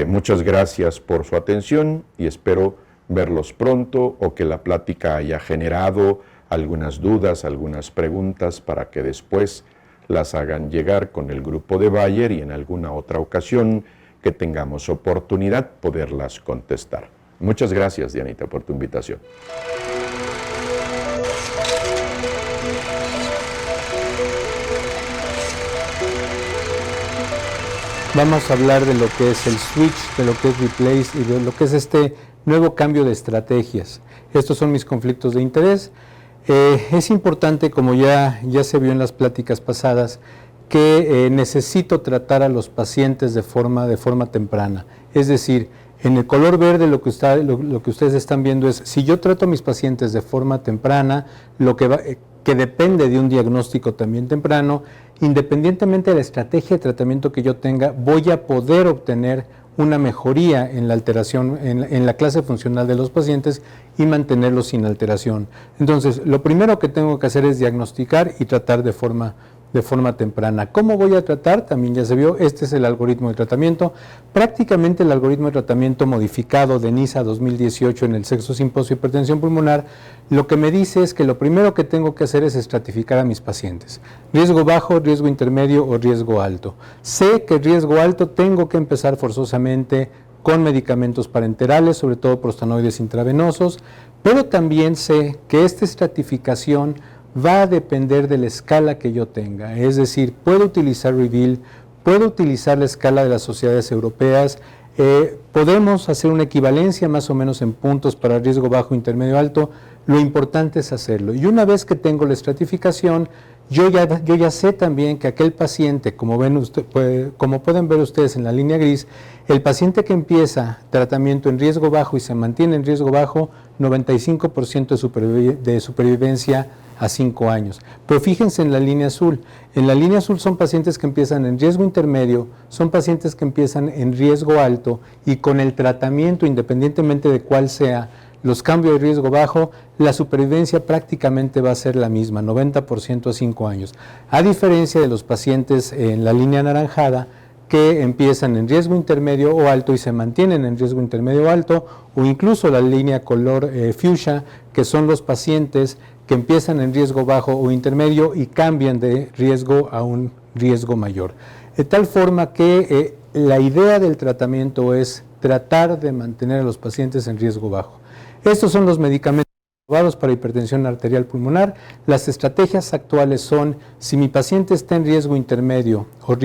Muchas gracias por su atención y espero verlos pronto, o que la plática haya generado algunas dudas, algunas preguntas, para que después las hagan llegar con el grupo de Bayer y en alguna otra ocasión que tengamos oportunidad poderlas contestar. Muchas gracias, Dianita, por tu invitación. Vamos a hablar de lo que es el switch, de lo que es replace y de lo que es este nuevo cambio de estrategias. Estos son mis conflictos de interés. Es importante, como ya se vio en las pláticas pasadas, que necesito tratar a los pacientes de forma temprana. Es decir, en el color verde lo que ustedes están viendo es, si yo trato a mis pacientes de forma temprana, que depende de un diagnóstico también temprano, independientemente de la estrategia de tratamiento que yo tenga, voy a poder obtener una mejoría en la alteración, en la clase funcional de los pacientes y mantenerlos sin alteración. Entonces, lo primero que tengo que hacer es diagnosticar y tratar de forma temprana. ¿Cómo voy a tratar? También ya se vio, este es el algoritmo de tratamiento. Prácticamente el algoritmo de tratamiento modificado de NISA 2018 en el Sexto Simposio de Hipertensión Pulmonar, lo que me dice es que lo primero que tengo que hacer es estratificar a mis pacientes. Riesgo bajo, riesgo intermedio o riesgo alto. Sé que riesgo alto tengo que empezar forzosamente con medicamentos parenterales, sobre todo prostanoides intravenosos, pero también sé que esta estratificación va a depender de la escala que yo tenga. Es decir, puedo utilizar REVEAL, puedo utilizar la escala de las sociedades europeas, podemos hacer una equivalencia más o menos en puntos para riesgo bajo, intermedio, alto. Lo importante es hacerlo. Y una vez que tengo la estratificación, Yo ya sé también que aquel paciente, como pueden ver ustedes en la línea gris, el paciente que empieza tratamiento en riesgo bajo y se mantiene en riesgo bajo, 95% de supervivencia a 5 años. Pero fíjense en la línea azul. En la línea azul son pacientes que empiezan en riesgo intermedio, son pacientes que empiezan en riesgo alto y con el tratamiento, independientemente de cuál sea, los cambios de riesgo bajo, la supervivencia prácticamente va a ser la misma, 90% a 5 años. A diferencia de los pacientes en la línea anaranjada, que empiezan en riesgo intermedio o alto y se mantienen en riesgo intermedio o alto, o incluso la línea color fuchsia, que son los pacientes que empiezan en riesgo bajo o intermedio y cambian de riesgo a un riesgo mayor. De tal forma que la idea del tratamiento es tratar de mantener a los pacientes en riesgo bajo. Estos son los medicamentos aprobados para hipertensión arterial pulmonar. Las estrategias actuales son, si mi paciente está en riesgo intermedio o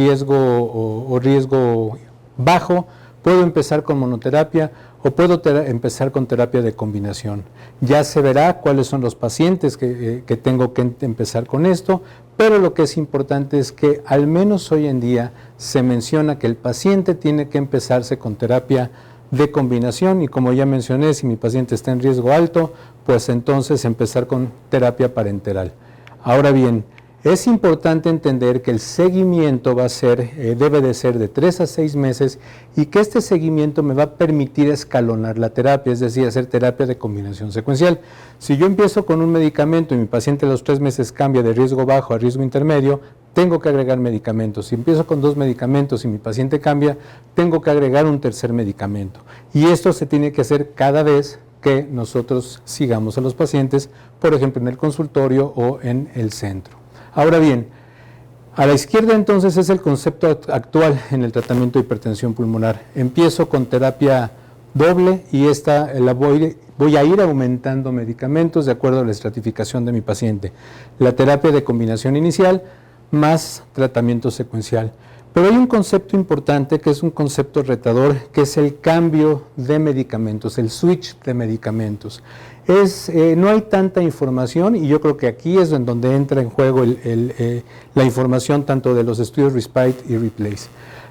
riesgo bajo, puedo empezar con monoterapia o puedo empezar con terapia de combinación. Ya se verá cuáles son los pacientes que tengo que empezar con esto, pero lo que es importante es que al menos hoy en día se menciona que el paciente tiene que empezarse con terapia de combinación y como ya mencioné, si mi paciente está en riesgo alto, pues entonces empezar con terapia parenteral. Ahora bien, es importante entender que el seguimiento debe de ser de 3 a 6 meses y que este seguimiento me va a permitir escalonar la terapia, es decir, hacer terapia de combinación secuencial. Si yo empiezo con un medicamento y mi paciente a los 3 meses cambia de riesgo bajo a riesgo intermedio, tengo que agregar medicamentos. Si empiezo con 2 medicamentos y mi paciente cambia, tengo que agregar un tercer medicamento. Y esto se tiene que hacer cada vez que nosotros sigamos a los pacientes, por ejemplo, en el consultorio o en el centro. Ahora bien, a la izquierda entonces es el concepto actual en el tratamiento de hipertensión pulmonar. Empiezo con terapia doble y voy a ir aumentando medicamentos de acuerdo a la estratificación de mi paciente. La terapia de combinación inicial más tratamiento secuencial. Pero hay un concepto importante que es un concepto retador, que es el cambio de medicamentos, el switch de medicamentos. No hay tanta información y yo creo que aquí es en donde entra en juego la información tanto de los estudios RESPITE y REPLACE.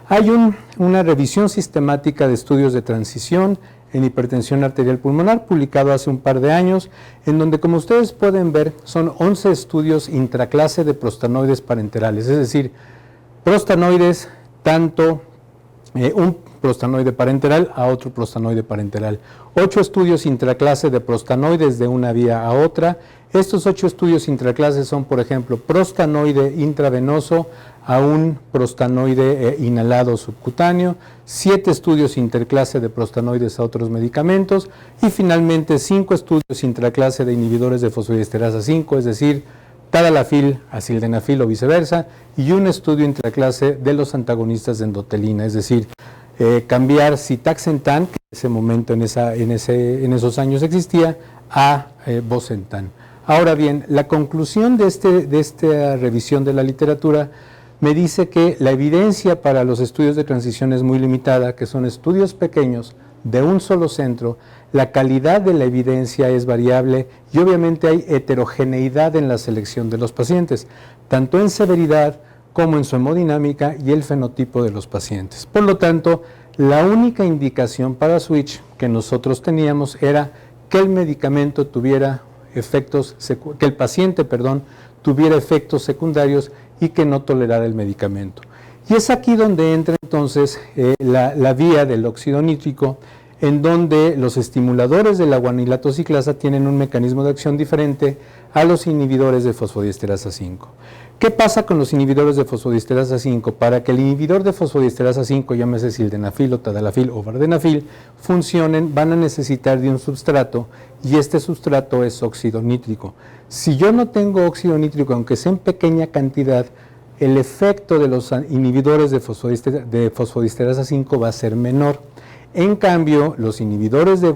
Hay una revisión sistemática de estudios de transición en hipertensión arterial pulmonar, publicado hace un par de años, en donde, como ustedes pueden ver, son 11 estudios intraclase de prostanoides parenterales, es decir, prostanoides, tanto un prostanoide parenteral a otro prostanoide parenteral. 8 estudios intraclase de prostanoides de una vía a otra. Estos 8 estudios intraclase son, por ejemplo, prostanoide intravenoso a un prostanoide inhalado subcutáneo, 7 estudios interclase de prostanoides a otros medicamentos y finalmente 5 estudios intraclase de inhibidores de fosfodiesterasa 5, es decir, tadalafil a sildenafil o viceversa, y un estudio intraclase de los antagonistas de endotelina, es decir, cambiar citaxentan, que en ese momento, en esos años existía, a bosentan. Ahora bien, la conclusión de esta revisión de la literatura me dice que la evidencia para los estudios de transición es muy limitada, que son estudios pequeños de un solo centro, la calidad de la evidencia es variable y obviamente hay heterogeneidad en la selección de los pacientes, tanto en severidad como en su hemodinámica y el fenotipo de los pacientes. Por lo tanto, la única indicación para switch que nosotros teníamos era que el medicamento tuviera que el paciente, tuviera efectos secundarios y que no tolerara el medicamento. Y es aquí donde entra entonces la vía del óxido nítrico, en donde los estimuladores de la guanilato ciclasa tienen un mecanismo de acción diferente a los inhibidores de fosfodiesterasa 5. ¿Qué pasa con los inhibidores de fosfodiesterasa 5? Para que el inhibidor de fosfodiesterasa 5, llámese sildenafil o tadalafil o vardenafil, funcionen, van a necesitar de un substrato y este substrato es óxido nítrico. Si yo no tengo óxido nítrico, aunque sea en pequeña cantidad, el efecto de los inhibidores de fosfodiesterasa 5 va a ser menor. En cambio, los inhibidores de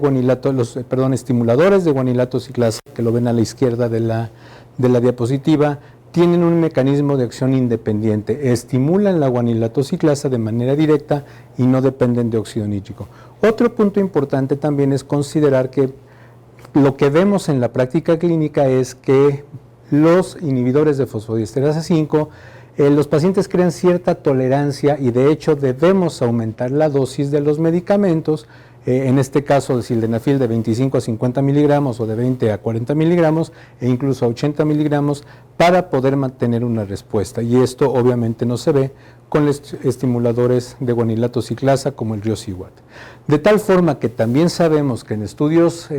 estimuladores de guanilato ciclasa, que lo ven a la izquierda de la diapositiva, tienen un mecanismo de acción independiente, estimulan la guanilato ciclasa de manera directa y no dependen de óxido nítrico. Otro punto importante también es considerar que lo que vemos en la práctica clínica es que los inhibidores de fosfodiesterasa 5, los pacientes crean cierta tolerancia y de hecho debemos aumentar la dosis de los medicamentos, en este caso de sildenafil de 25 a 50 miligramos o de 20 a 40 miligramos e incluso a 80 miligramos para poder mantener una respuesta. Y esto obviamente no se ve con los estimuladores de guanilato ciclasa como el riociguat. De tal forma que también sabemos que en estudios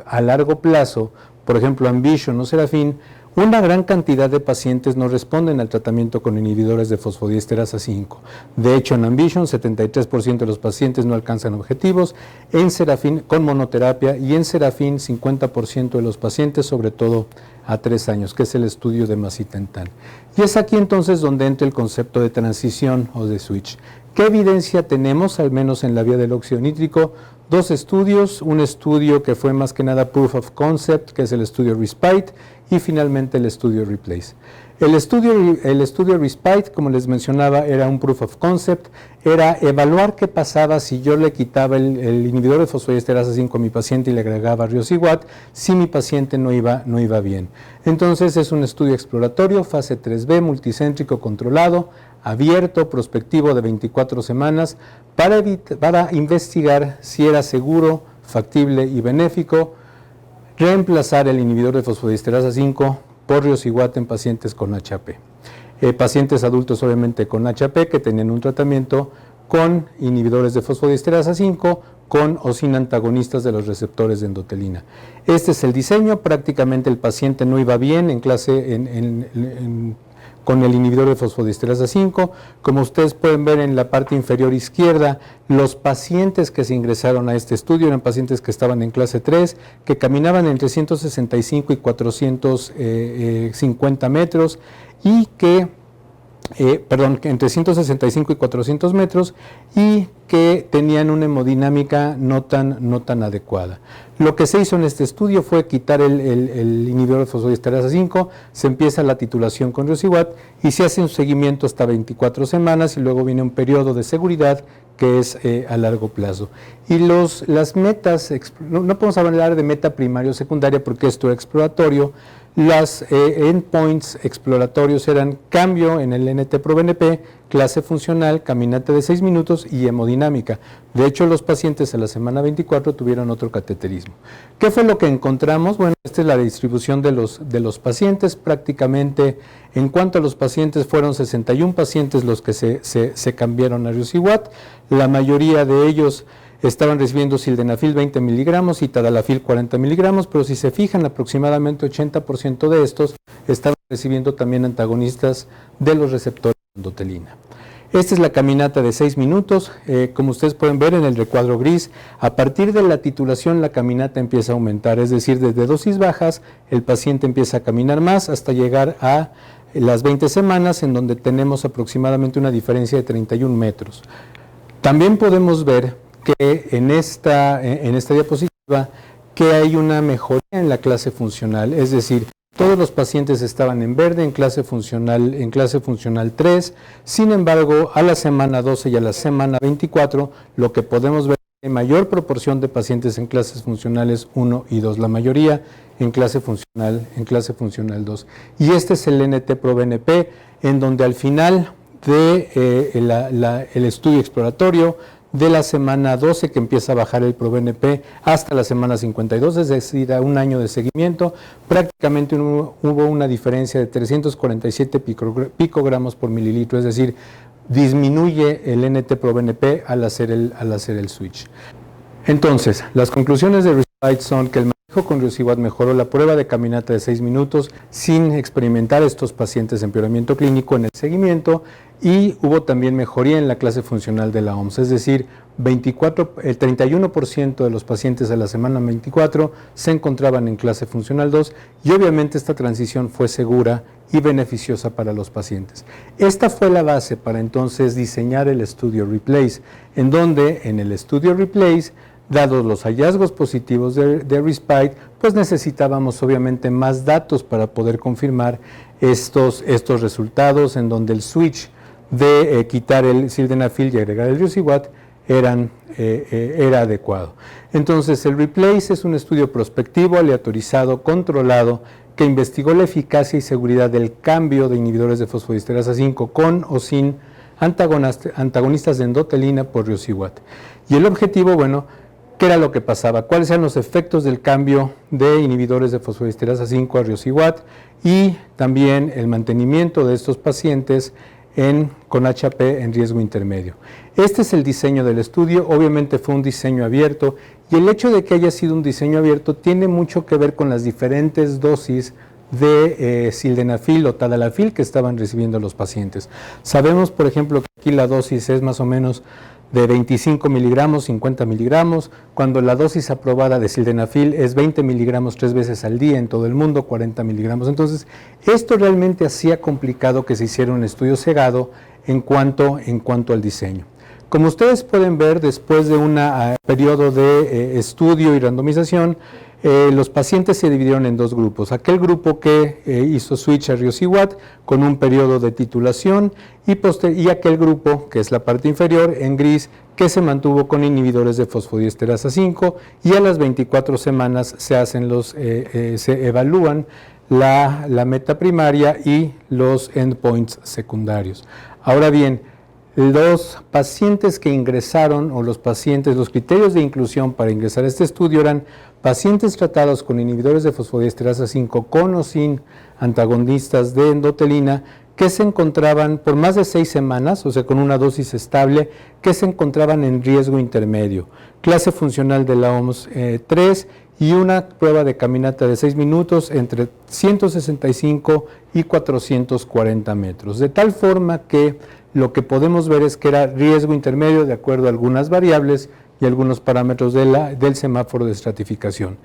a largo plazo, por ejemplo Ambition o Serafin, una gran cantidad de pacientes no responden al tratamiento con inhibidores de fosfodiesterasa 5. De hecho, en Ambition, 73% de los pacientes no alcanzan objetivos, en Serafin con monoterapia y en Serafin 50% de los pacientes, sobre todo a 3 años, que es el estudio de macitentan. Y es aquí entonces donde entra el concepto de transición o de switch. ¿Qué evidencia tenemos, al menos en la vía del óxido nítrico? 2 estudios, un estudio que fue más que nada proof of concept, que es el estudio Respite, y finalmente el estudio Replace. El estudio Respite, como les mencionaba, era un proof of concept, era evaluar qué pasaba si yo le quitaba el inhibidor de fosfodiesterasa 5 a mi paciente y le agregaba riociguat, si mi paciente no iba bien. Entonces es un estudio exploratorio, fase 3B, multicéntrico controlado, abierto, prospectivo de 24 semanas, para investigar si era seguro, factible y benéfico reemplazar el inhibidor de fosfodiesterasa 5 por riociguat en pacientes con HAP. Pacientes adultos obviamente con HAP que tenían un tratamiento con inhibidores de fosfodiesterasa 5 con o sin antagonistas de los receptores de endotelina. Este es el diseño, prácticamente el paciente no iba bien en clase con el inhibidor de fosfodiesterasa 5. Como ustedes pueden ver en la parte inferior izquierda, los pacientes que se ingresaron a este estudio eran pacientes que estaban en clase 3, que caminaban entre 165 y 450 metros y que entre 165 y 400 metros y que tenían una hemodinámica no tan adecuada. Lo que se hizo en este estudio fue quitar el inhibidor de fosfodiesterasa 5, se empieza la titulación con riociguat y se hace un seguimiento hasta 24 semanas y luego viene un periodo de seguridad que es a largo plazo. Y las metas, no podemos hablar de meta primaria o secundaria porque esto es exploratorio. Las endpoints exploratorios eran cambio en el NT-proBNP, clase funcional, caminata de 6 minutos y hemodinámica. De hecho, los pacientes a la semana 24 tuvieron otro cateterismo. ¿Qué fue lo que encontramos? Bueno, esta es la distribución de los pacientes. Prácticamente, en cuanto a los pacientes, fueron 61 pacientes los que se cambiaron a riociguat. La mayoría de ellos estaban recibiendo sildenafil 20 miligramos y tadalafil 40 miligramos, pero si se fijan, aproximadamente 80% de estos estaban recibiendo también antagonistas de los receptores de endotelina. Esta es la caminata de 6 minutos. Como ustedes pueden ver en el recuadro gris, a partir de la titulación la caminata empieza a aumentar, es decir, desde dosis bajas el paciente empieza a caminar más hasta llegar a las 20 semanas, en donde tenemos aproximadamente una diferencia de 31 metros. También podemos ver que en esta diapositiva que hay una mejoría en la clase funcional, es decir, todos los pacientes estaban en verde en clase funcional 3, sin embargo, a la semana 12 y a la semana 24, lo que podemos ver es que hay mayor proporción de pacientes en clases funcionales 1 y 2, la mayoría en clase funcional 2. Y este es el NT-proBNP, en donde al final de el estudio exploratorio, de la semana 12 que empieza a bajar el proBNP hasta la semana 52, es decir, a un año de seguimiento, prácticamente hubo una diferencia de 347 picogramos por mililitro, es decir, disminuye el NT-proBNP al hacer el switch. Entonces, las conclusiones de Respite son que el manejo con riociguat mejoró la prueba de caminata de 6 minutos sin experimentar estos pacientes empeoramiento clínico en el seguimiento, y hubo también mejoría en la clase funcional de la OMS, es decir, el 31% de los pacientes a la semana 24 se encontraban en clase funcional 2 y obviamente esta transición fue segura y beneficiosa para los pacientes. Esta fue la base para entonces diseñar el estudio Replace, en donde en el estudio Replace, dados los hallazgos positivos de Respite, pues necesitábamos obviamente más datos para poder confirmar estos resultados, en donde el switch de quitar el sildenafil y agregar el riociguat era adecuado. Entonces, el Replace es un estudio prospectivo, aleatorizado, controlado, que investigó la eficacia y seguridad del cambio de inhibidores de fosfodiesterasa 5 con o sin antagonistas de endotelina por riociguat. Y el objetivo, bueno, ¿qué era lo que pasaba? ¿Cuáles eran los efectos del cambio de inhibidores de fosfodiesterasa 5 a riociguat? Y también el mantenimiento de estos pacientes con HP en riesgo intermedio. Este es el diseño del estudio, obviamente fue un diseño abierto, y el hecho de que haya sido un diseño abierto tiene mucho que ver con las diferentes dosis de sildenafil o tadalafil que estaban recibiendo los pacientes. Sabemos, por ejemplo, que aquí la dosis es más o menos de 25 miligramos, 50 miligramos, cuando la dosis aprobada de sildenafil es 20 miligramos 3 veces al día en todo el mundo, 40 miligramos. Entonces, esto realmente hacía complicado que se hiciera un estudio cegado en cuanto al diseño. Como ustedes pueden ver, después de un periodo de estudio y randomización, los pacientes se dividieron en dos grupos. Aquel grupo que hizo switch a riociguat con un periodo de titulación y aquel grupo, que es la parte inferior, en gris, que se mantuvo con inhibidores de fosfodiesterasa 5, y a las 24 semanas se evalúan la meta primaria y los endpoints secundarios. Ahora bien, los pacientes que ingresaron, o los criterios de inclusión para ingresar a este estudio eran pacientes tratados con inhibidores de fosfodiesterasa 5 con o sin antagonistas de endotelina que se encontraban por más de 6 semanas, o sea, con una dosis estable, que se encontraban en riesgo intermedio. Clase funcional de la OMS 3 y una prueba de caminata de 6 minutos entre 165 y 440 metros. De tal forma que lo que podemos ver es que era riesgo intermedio de acuerdo a algunas variables y algunos parámetros del semáforo de estratificación.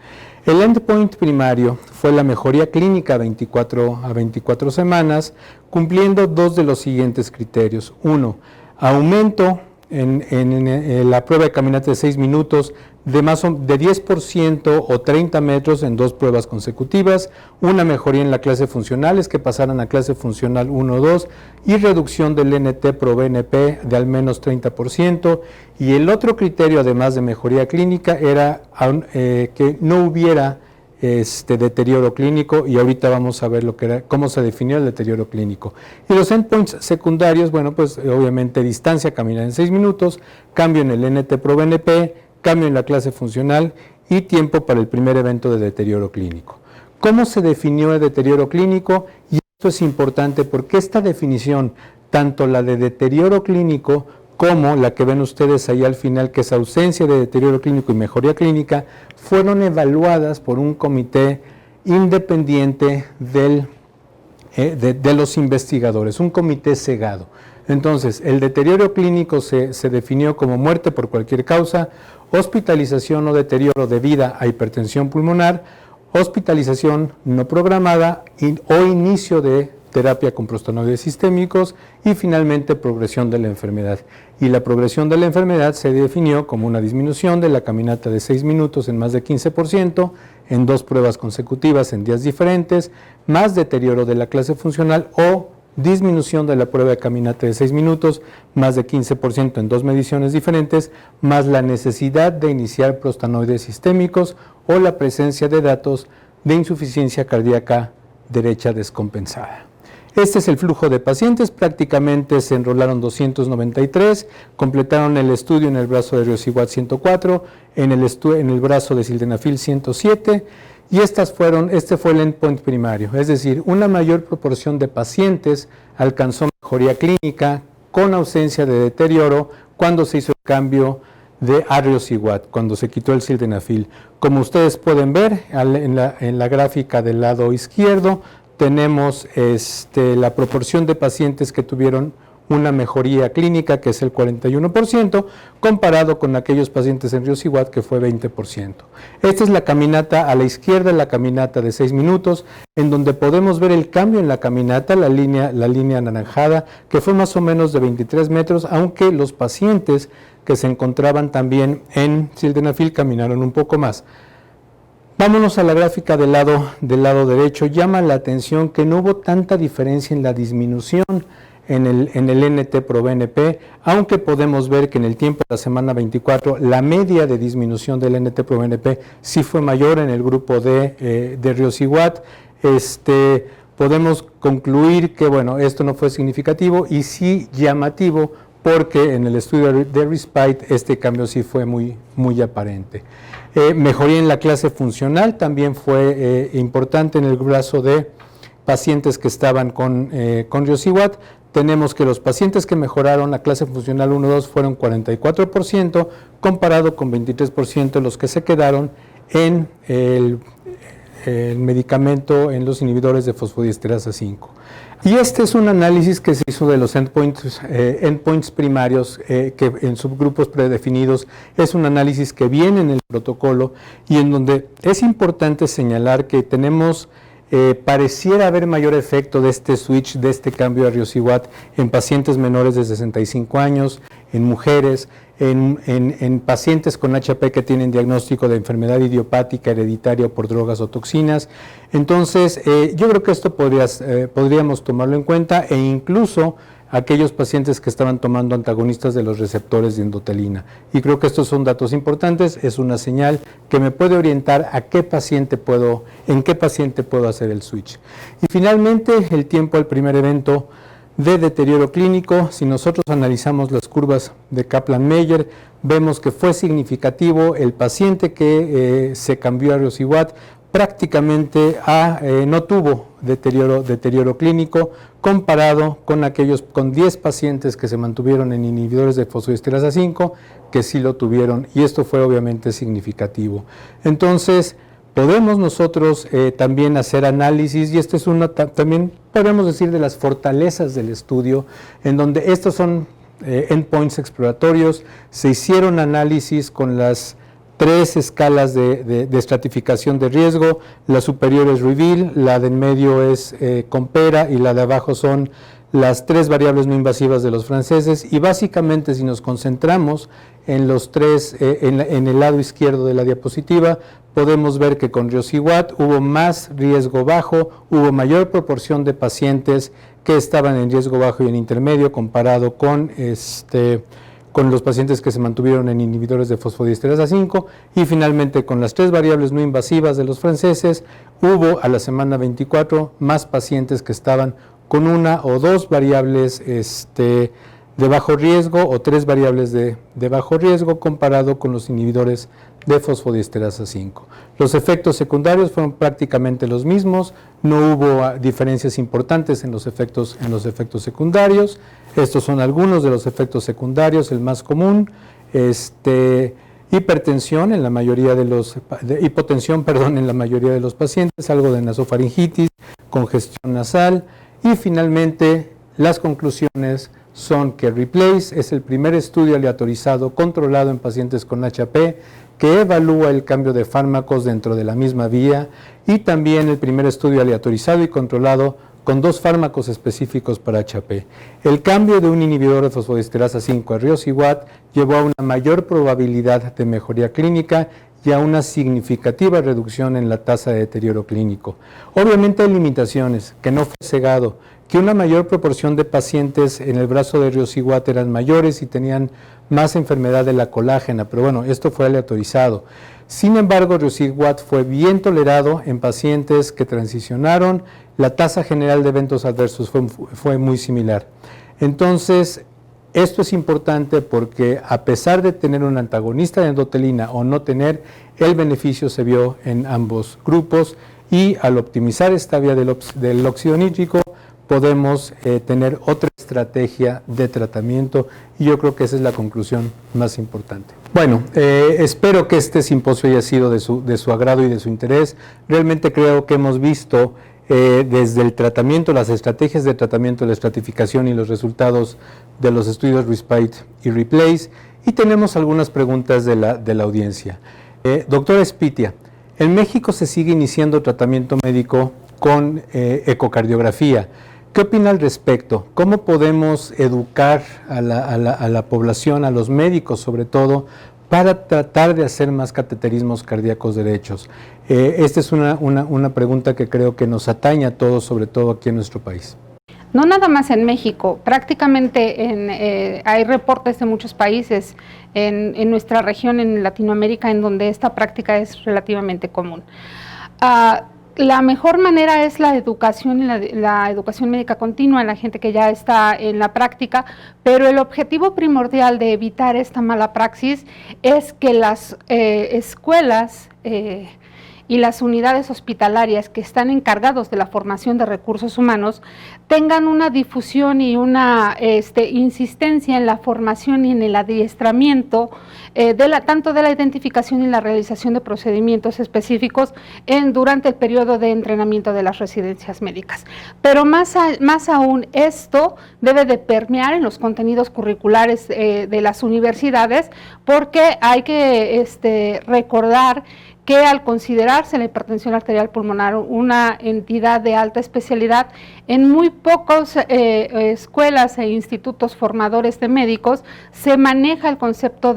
El endpoint primario fue la mejoría clínica a 24 semanas, cumpliendo dos de los siguientes criterios. Uno, aumento en la prueba de caminata de 6 minutos de 10% o 30 metros en 2 pruebas consecutivas, una mejoría en la clase funcional, que pasaran a clase funcional 1 o 2, y reducción del NT-proBNP de al menos 30%, y el otro criterio, además de mejoría clínica, era que no hubiera deterioro clínico, y ahorita vamos a ver cómo se definió el deterioro clínico. Y los endpoints secundarios, bueno, pues obviamente distancia caminar en 6 minutos, cambio en el NT-proBNP, cambio en la clase funcional y tiempo para el primer evento de deterioro clínico. ¿Cómo se definió el deterioro clínico? Y esto es importante porque esta definición, tanto la de deterioro clínico como la que ven ustedes ahí al final, que es ausencia de deterioro clínico y mejoría clínica, fueron evaluadas por un comité independiente de los investigadores, un comité cegado. Entonces, el deterioro clínico se definió como muerte por cualquier causa, hospitalización o deterioro debida a hipertensión pulmonar, hospitalización no programada o inicio de terapia con prostanoides sistémicos y finalmente progresión de la enfermedad. Y la progresión de la enfermedad se definió como una disminución de la caminata de 6 minutos en más de 15% en 2 pruebas consecutivas en días diferentes, más deterioro de la clase funcional o disminución de la prueba de caminata de 6 minutos, más de 15% en 2 mediciones diferentes, más la necesidad de iniciar prostanoides sistémicos o la presencia de datos de insuficiencia cardíaca derecha descompensada. Este es el flujo de pacientes, prácticamente se enrolaron 293, completaron el estudio en el brazo de riociguat 104, en el brazo de sildenafil 107, y este fue el endpoint primario, es decir, una mayor proporción de pacientes alcanzó mejoría clínica con ausencia de deterioro cuando se hizo el cambio de riociguat, cuando se quitó el sildenafil. Como ustedes pueden ver en la gráfica del lado izquierdo, tenemos la proporción de pacientes que tuvieron una mejoría clínica, que es el 41%, comparado con aquellos pacientes en riociguat, que fue 20%. Esta es la caminata a la izquierda, la caminata de 6 minutos, en donde podemos ver el cambio en la caminata, la línea anaranjada, que fue más o menos de 23 metros, aunque los pacientes que se encontraban también en sildenafil caminaron un poco más. Vámonos a la gráfica del lado derecho. Llama la atención que no hubo tanta diferencia en la disminución en el NT-proBNP, aunque podemos ver que en el tiempo de la semana 24 la media de disminución del NT-proBNP sí fue mayor en el grupo de riociguat, podemos concluir que, bueno, esto no fue significativo y sí llamativo, porque en el estudio de Respite este cambio sí fue muy aparente. Mejoría en la clase funcional también fue importante en el brazo de pacientes que estaban con riociguat. Tenemos que los pacientes que mejoraron la clase funcional 1-2 fueron 44%, comparado con 23% los que se quedaron en el medicamento, en los inhibidores de fosfodiesterasa 5. Y este es un análisis que se hizo de los endpoints primarios, que en subgrupos predefinidos. Es un análisis que viene en el protocolo y en donde es importante señalar que tenemos, pareciera haber mayor efecto de este switch, de este cambio a riociguat en pacientes menores de 65 años, en mujeres, en pacientes con HP que tienen diagnóstico de enfermedad idiopática, hereditaria por drogas o toxinas. Entonces, yo creo que esto podríamos tomarlo en cuenta, e incluso aquellos pacientes que estaban tomando antagonistas de los receptores de endotelina. Y creo que estos son datos importantes, es una señal que me puede orientar a en qué paciente puedo hacer el switch. Y finalmente, el tiempo al primer evento de deterioro clínico. Si nosotros analizamos las curvas de Kaplan-Meier, vemos que fue significativo. El paciente que se cambió a riociguat prácticamente no tuvo deterioro clínico, comparado con 10 pacientes que se mantuvieron en inhibidores de fosfodiesterasa 5, que sí lo tuvieron, y esto fue obviamente significativo. Entonces, podemos nosotros también hacer análisis, y esto es también podemos decir de las fortalezas del estudio, en donde estos son endpoints exploratorios. Se hicieron análisis con las 3 escalas de estratificación de riesgo. La superior es REVEAL, la de en medio es COMPERA y la de abajo son las 3 variables no invasivas de los franceses. Y básicamente, si nos concentramos en los 3, en el lado izquierdo de la diapositiva, podemos ver que con riociguat hubo más riesgo bajo, hubo mayor proporción de pacientes que estaban en riesgo bajo y en intermedio, comparado con los pacientes que se mantuvieron en inhibidores de fosfodiesterasa 5, y finalmente con las 3 variables no invasivas de los franceses, hubo a la semana 24 más pacientes que estaban con 1 o 2 variables de bajo riesgo o 3 variables de bajo riesgo, comparado con los inhibidores de fosfodiesterasa 5. Los efectos secundarios fueron prácticamente los mismos, no hubo diferencias importantes en los efectos secundarios. Estos son algunos de los efectos secundarios. El más común, hipertensión en la mayoría de los, hipotensión, en la mayoría de los pacientes, algo de nasofaringitis, congestión nasal, y finalmente las conclusiones son que REPLACE es el primer estudio aleatorizado controlado en pacientes con HP que evalúa el cambio de fármacos dentro de la misma vía, y también el primer estudio aleatorizado y controlado con 2 fármacos específicos para HP. El cambio de un inhibidor de fosfodiesterasa 5 a riociguat llevó a una mayor probabilidad de mejoría clínica y a una significativa reducción en la tasa de deterioro clínico. Obviamente hay limitaciones, que no fue cegado, que una mayor proporción de pacientes en el brazo de riociguat eran mayores y tenían más enfermedad de la colágena, pero bueno, esto fue aleatorizado. Sin embargo, riociguat fue bien tolerado en pacientes que transicionaron. La tasa general de eventos adversos fue muy similar. Entonces, esto es importante porque a pesar de tener un antagonista de endotelina o no tener, el beneficio se vio en ambos grupos, y al optimizar esta vía del óxido nítrico, podemos tener otra estrategia de tratamiento, y yo creo que esa es la conclusión más importante. Bueno, espero que este simposio haya sido de su agrado y de su interés. Realmente creo que hemos visto desde el tratamiento, las estrategias de tratamiento, la estratificación y los resultados de los estudios Respite y REPLACE, y tenemos algunas preguntas de la audiencia. Doctora Spitia, en México se sigue iniciando tratamiento médico con ecocardiografía. ¿Qué opina al respecto? ¿Cómo podemos educar a la población, a los médicos sobre todo, para tratar de hacer más cateterismos cardíacos derechos? Esta es una pregunta que creo que nos atañe a todos, sobre todo aquí en nuestro país. No nada más en México, prácticamente hay reportes de muchos países en nuestra región, en Latinoamérica, en donde esta práctica es relativamente común. La mejor manera es la educación y la educación médica continua en la gente que ya está en la práctica, pero el objetivo primordial de evitar esta mala praxis es que las escuelas y las unidades hospitalarias que están encargados de la formación de recursos humanos tengan una difusión y una insistencia en la formación y en el adiestramiento tanto de la identificación y la realización de procedimientos específicos durante el periodo de entrenamiento de las residencias médicas. Pero más aún, esto debe de permear en los contenidos curriculares de las universidades, porque hay que recordar que al considerarse la hipertensión arterial pulmonar una entidad de alta especialidad, en muy pocas escuelas e institutos formadores de médicos se maneja el concepto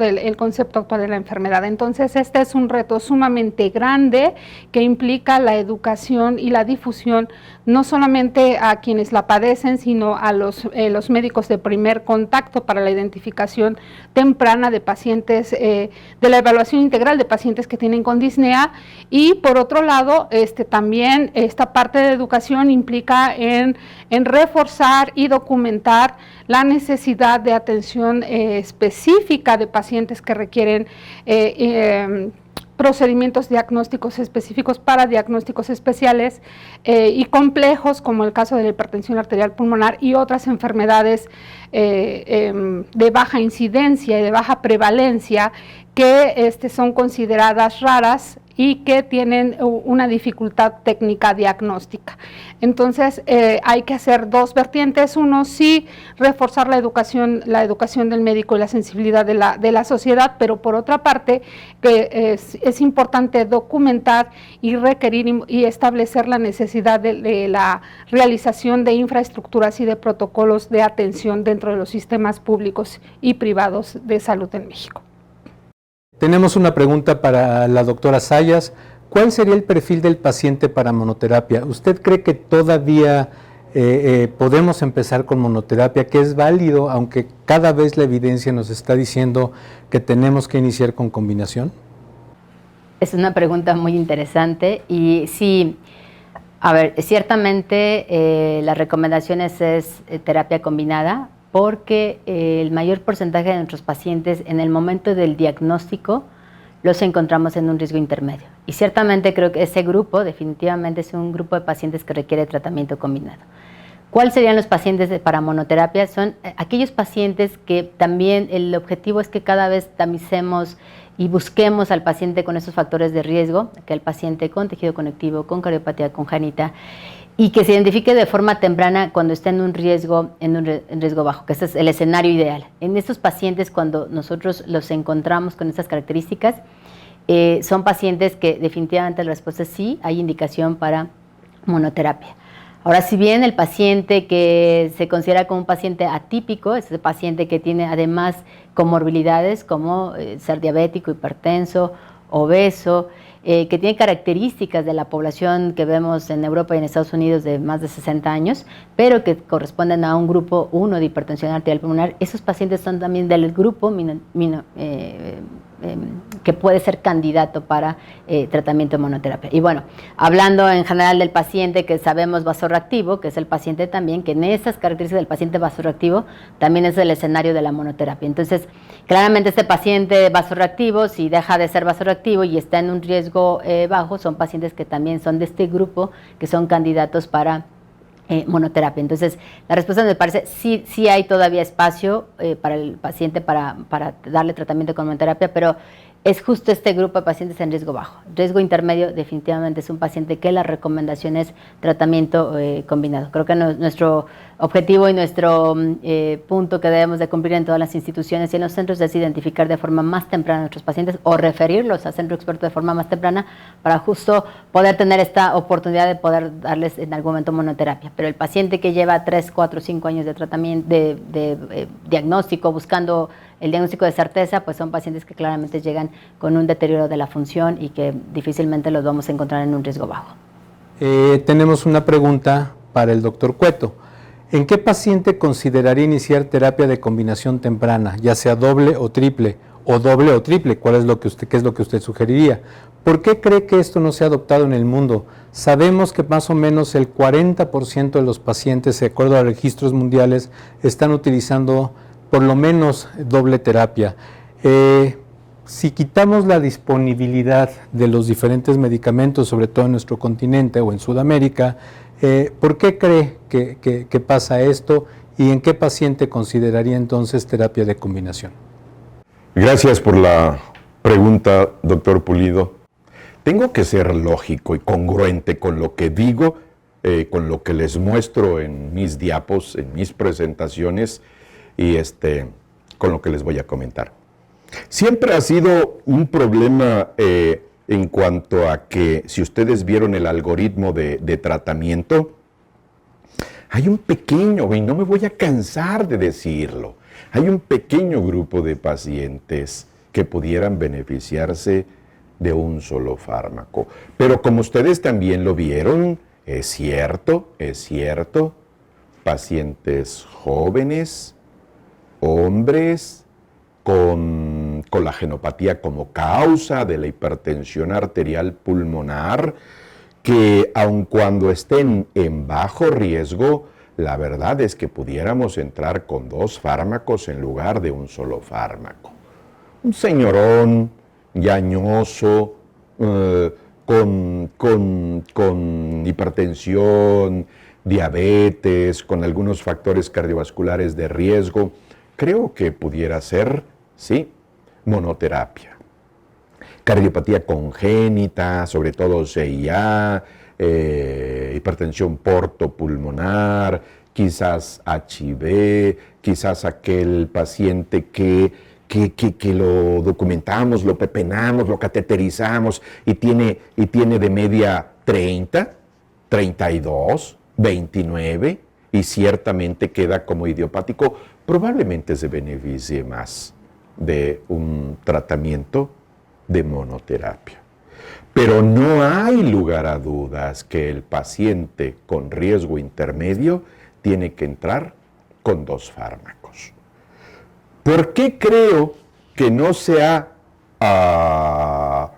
actual de la enfermedad. Entonces, este es un reto sumamente grande que implica la educación y la difusión, no solamente a quienes la padecen, sino a los médicos de primer contacto para la identificación temprana de pacientes, de la evaluación integral de pacientes que tienen con disnea. Y por otro lado, también esta parte de educación implica en reforzar y documentar la necesidad de atención específica de pacientes que requieren procedimientos diagnósticos específicos para diagnósticos especiales y complejos, como el caso de la hipertensión arterial pulmonar y otras enfermedades de baja incidencia y de baja prevalencia que son consideradas raras y que tienen una dificultad técnica diagnóstica. Entonces, hay que hacer dos vertientes. Uno, sí, reforzar la educación del médico y la sensibilidad de la sociedad, pero por otra parte, que es importante documentar y requerir y establecer la necesidad de la realización de infraestructuras y de protocolos de atención dentro de los sistemas públicos y privados de salud en México. Tenemos una pregunta para la doctora Zayas. ¿Cuál sería el perfil del paciente para monoterapia? ¿Usted cree que todavía podemos empezar con monoterapia, que es válido, aunque cada vez la evidencia nos está diciendo que tenemos que iniciar con combinación? Es una pregunta muy interesante y sí, a ver, ciertamente las recomendaciones es terapia combinada, porque el mayor porcentaje de nuestros pacientes en el momento del diagnóstico los encontramos en un riesgo intermedio. Y ciertamente creo que ese grupo definitivamente es un grupo de pacientes que requiere tratamiento combinado. ¿Cuáles serían los pacientes para monoterapia? Son aquellos pacientes que también el objetivo es que cada vez tamicemos y busquemos al paciente con esos factores de riesgo, que el paciente con tejido conectivo, con cardiopatía congénita, y que se identifique de forma temprana cuando está en un riesgo bajo, que ese es el escenario ideal. En estos pacientes, cuando nosotros los encontramos con estas características, son pacientes que definitivamente la respuesta es sí, hay indicación para monoterapia. Ahora, si bien el paciente que se considera como un paciente atípico, es el paciente que tiene además comorbilidades como ser diabético, hipertenso, obeso, que tiene características de la población que vemos en Europa y en Estados Unidos de más de 60 años, pero que corresponden a un grupo 1 de hipertensión arterial pulmonar, esos pacientes son también del grupo que puede ser candidato para tratamiento de monoterapia. Y bueno, hablando en general del paciente que sabemos vasorreactivo, que es el paciente también, que en esas características del paciente vasorreactivo también es el escenario de la monoterapia. Entonces, claramente este paciente vasorreactivo, si deja de ser vasorreactivo y está en un riesgo bajo, son pacientes que también son de este grupo, que son candidatos para monoterapia. Entonces, la respuesta me parece, sí hay todavía espacio para el paciente para darle tratamiento con monoterapia, pero es justo este grupo de pacientes en riesgo bajo. Riesgo intermedio definitivamente es un paciente que la recomendación es tratamiento combinado. Creo que nuestro objetivo y nuestro punto que debemos de cumplir en todas las instituciones y en los centros es identificar de forma más temprana a nuestros pacientes o referirlos a centro experto de forma más temprana para justo poder tener esta oportunidad de poder darles en algún momento monoterapia. Pero el paciente que lleva 3, 4, 5 años de tratamiento, de diagnóstico, buscando el diagnóstico de certeza, pues son pacientes que claramente llegan con un deterioro de la función y que difícilmente los vamos a encontrar en un riesgo bajo. Tenemos una pregunta para el doctor Cueto. ¿En qué paciente consideraría iniciar terapia de combinación temprana, ya sea doble o triple, o doble o triple? ¿Qué es lo que usted sugeriría? ¿Por qué cree que esto no se ha adoptado en el mundo? Sabemos que más o menos el 40% de los pacientes, de acuerdo a registros mundiales, están utilizando por lo menos doble terapia. Si quitamos la disponibilidad de los diferentes medicamentos, sobre todo en nuestro continente o en Sudamérica, ¿por qué cree que pasa esto y en qué paciente consideraría entonces terapia de combinación? Gracias por la pregunta, doctor Pulido. Tengo que ser lógico y congruente con lo que digo, con lo que les muestro en mis diapos, en mis presentaciones y con lo que les voy a comentar. Siempre ha sido un problema en cuanto a que, si ustedes vieron el algoritmo de tratamiento, hay un pequeño, y no me voy a cansar de decirlo, hay un pequeño grupo de pacientes que pudieran beneficiarse de un solo fármaco. Pero como ustedes también lo vieron, es cierto, pacientes jóvenes, hombres con colagenopatía como causa de la hipertensión arterial pulmonar, que aun cuando estén en bajo riesgo, la verdad es que pudiéramos entrar con 2 fármacos en lugar de un solo fármaco. Un señorón yañoso, con hipertensión, diabetes, con algunos factores cardiovasculares de riesgo, creo que pudiera ser, sí, monoterapia. Cardiopatía congénita, sobre todo CIA, hipertensión portopulmonar, quizás HIV, quizás aquel paciente que lo documentamos, lo pepenamos, lo cateterizamos y tiene de media 30, 32, 29 y ciertamente queda como idiopático, probablemente se beneficie más de un tratamiento de monoterapia. Pero no hay lugar a dudas que el paciente con riesgo intermedio tiene que entrar con 2 fármacos. ¿Por qué creo que no se ha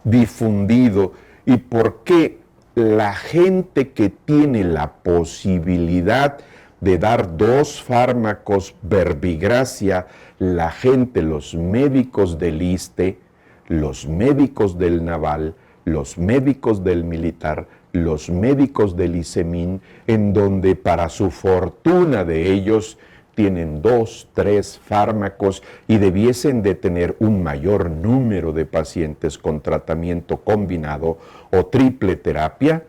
difundido y por qué la gente que tiene la posibilidad de dar 2 fármacos verbigracia, la gente, los médicos del ISSSTE, los médicos del Naval, los médicos del Militar, los médicos del ISEMIN, en donde para su fortuna de ellos tienen 2, 3 fármacos y debiesen de tener un mayor número de pacientes con tratamiento combinado o triple terapia,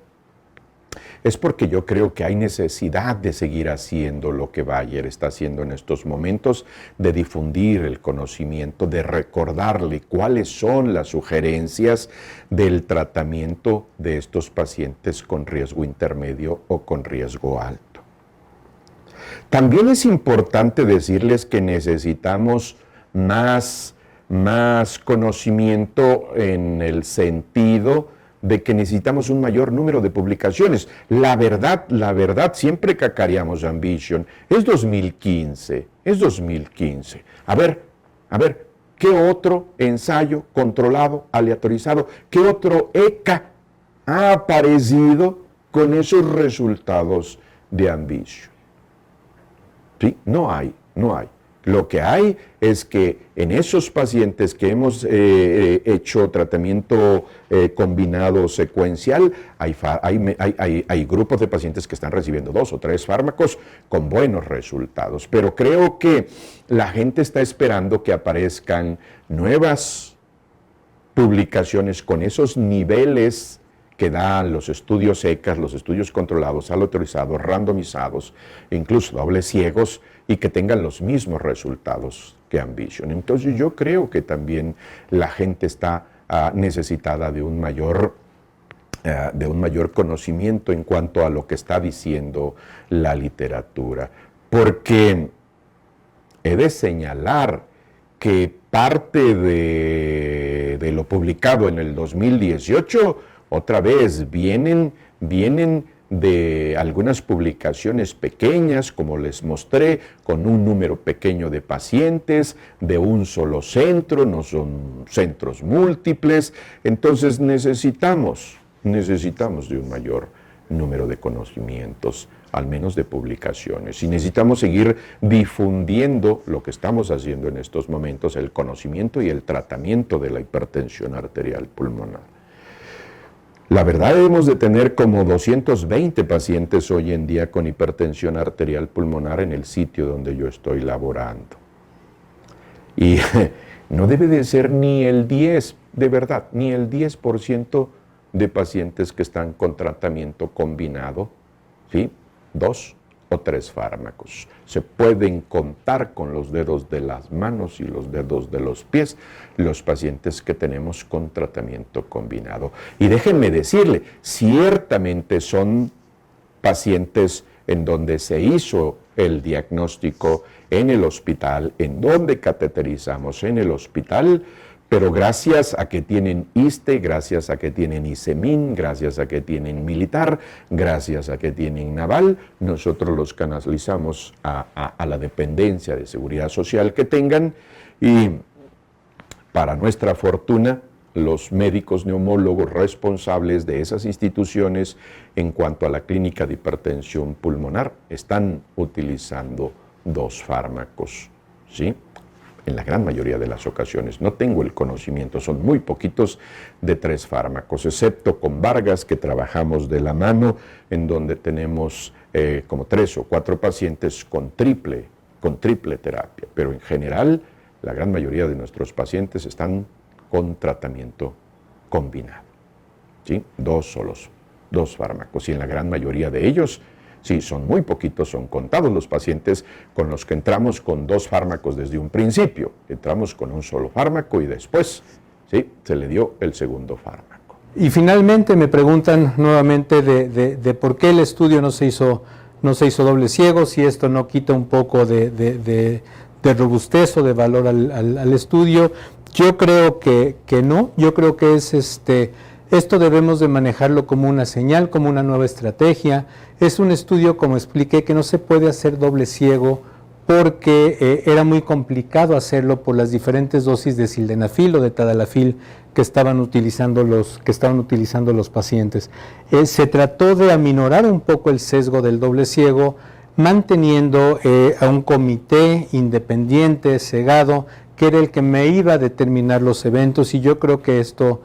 es porque yo creo que hay necesidad de seguir haciendo lo que Bayer está haciendo en estos momentos, de difundir el conocimiento, de recordarle cuáles son las sugerencias del tratamiento de estos pacientes con riesgo intermedio o con riesgo alto. También es importante decirles que necesitamos más conocimiento en el sentido de que necesitamos un mayor número de publicaciones. La verdad, siempre cacareamos Ambition. Es 2015. A ver, ¿qué otro ensayo controlado, aleatorizado, qué otro ECA ha aparecido con esos resultados de Ambition? ¿Sí? No hay. Lo que hay es que en esos pacientes que hemos hecho tratamiento combinado secuencial, hay grupos de pacientes que están recibiendo 2 o 3 fármacos con buenos resultados. Pero creo que la gente está esperando que aparezcan nuevas publicaciones con esos niveles que dan los estudios ECAS, los estudios controlados, aleatorizados, randomizados, incluso dobles ciegos, y que tengan los mismos resultados que Ambition. Entonces yo creo que también la gente está necesitada de un mayor conocimiento en cuanto a lo que está diciendo la literatura. Porque he de señalar que parte de lo publicado en el 2018, otra vez vienen de algunas publicaciones pequeñas, como les mostré, con un número pequeño de pacientes, de un solo centro, no son centros múltiples. Entonces necesitamos de un mayor número de conocimientos, al menos de publicaciones, y necesitamos seguir difundiendo lo que estamos haciendo en estos momentos, el conocimiento y el tratamiento de la hipertensión arterial pulmonar. La verdad, debemos de tener como 220 pacientes hoy en día con hipertensión arterial pulmonar en el sitio donde yo estoy laborando. Y no debe de ser ni el 10, de verdad, ni el 10% de pacientes que están con tratamiento combinado, ¿sí? 2 o 3 fármacos. Se pueden contar con los dedos de las manos y los dedos de los pies los pacientes que tenemos con tratamiento combinado. Y déjenme decirle, ciertamente son pacientes en donde se hizo el diagnóstico en el hospital, en donde cateterizamos en el hospital, pero gracias a que tienen ISSSTE, gracias a que tienen ISEMIN, gracias a que tienen militar, gracias a que tienen naval, nosotros los canalizamos a la dependencia de seguridad social que tengan, y para nuestra fortuna, los médicos neumólogos responsables de esas instituciones en cuanto a la clínica de hipertensión pulmonar están utilizando 2 fármacos, ¿sí? En la gran mayoría de las ocasiones. No tengo el conocimiento, son muy poquitos, de 3 fármacos, excepto con Vargas, que trabajamos de la mano, en donde tenemos como 3 o 4 pacientes con triple terapia. Pero en general, la gran mayoría de nuestros pacientes están con tratamiento combinado, ¿sí? 2 fármacos, y en la gran mayoría de ellos, sí, son muy poquitos, son contados los pacientes con los que entramos con 2 fármacos desde un principio. Entramos con un solo fármaco y después, sí, se le dio el segundo fármaco. Y finalmente me preguntan nuevamente de por qué el estudio no se hizo doble ciego, si esto no quita un poco de robustez o de valor al estudio. Yo creo que no, yo creo que es esto debemos de manejarlo como una señal, como una nueva estrategia. Es un estudio, como expliqué, que no se puede hacer doble ciego porque era muy complicado hacerlo por las diferentes dosis de sildenafil o de tadalafil que estaban utilizando los pacientes. Se trató de aminorar un poco el sesgo del doble ciego, manteniendo a un comité independiente, cegado, que era el que me iba a determinar los eventos, y yo creo que esto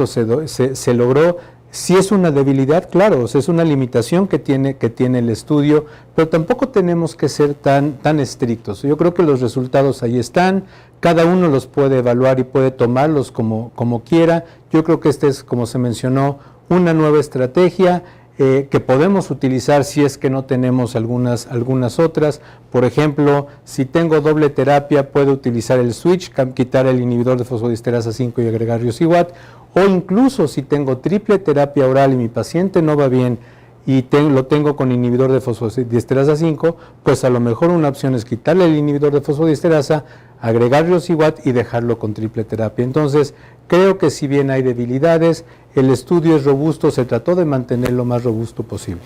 se logró. Sí es una debilidad, claro, es una limitación que tiene el estudio, pero tampoco tenemos que ser tan estrictos. Yo creo que los resultados ahí están, cada uno los puede evaluar y puede tomarlos como quiera. Yo creo que esta es, como se mencionó, una nueva estrategia que podemos utilizar si es que no tenemos algunas otras. Por ejemplo, si tengo doble terapia, puedo utilizar el switch, quitar el inhibidor de fosfodiesterasa 5 y agregar riociguat, o incluso si tengo triple terapia oral y mi paciente no va bien y lo tengo con inhibidor de fosfodiesterasa 5, pues a lo mejor una opción es quitarle el inhibidor de fosfodiesterasa, agregar riociguat y dejarlo con triple terapia. Entonces, creo que si bien hay debilidades, el estudio es robusto, se trató de mantenerlo lo más robusto posible.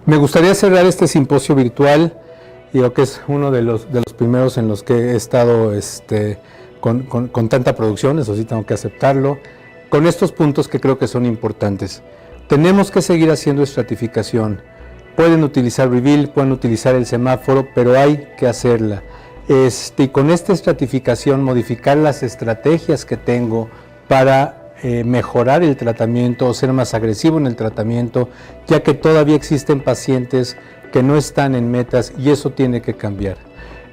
Me gustaría cerrar este simposio virtual, digo que es uno de los primeros en los que he estado con tanta producción, eso sí tengo que aceptarlo, con estos puntos que creo que son importantes. Tenemos que seguir haciendo estratificación. Pueden utilizar Reveal, pueden utilizar el semáforo, pero hay que hacerla. Y con esta estratificación, modificar las estrategias que tengo para mejorar el tratamiento o ser más agresivo en el tratamiento, ya que todavía existen pacientes que no están en metas y eso tiene que cambiar.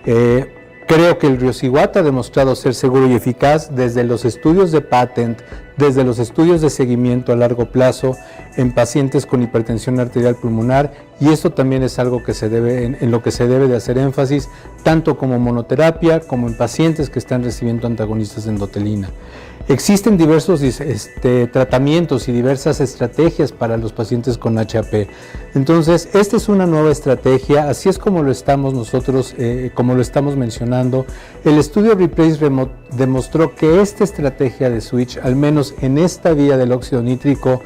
Creo que el riociguat ha demostrado ser seguro y eficaz desde los estudios de patent, desde los estudios de seguimiento a largo plazo en pacientes con hipertensión arterial pulmonar, y esto también es algo que en lo que se debe de hacer énfasis, tanto como monoterapia como en pacientes que están recibiendo antagonistas de endotelina. Existen diversos tratamientos y diversas estrategias para los pacientes con HAP. Entonces, esta es una nueva estrategia, así es como lo estamos nosotros, como lo estamos mencionando. El estudio Replace demostró que esta estrategia de switch, al menos en esta vía del óxido nítrico,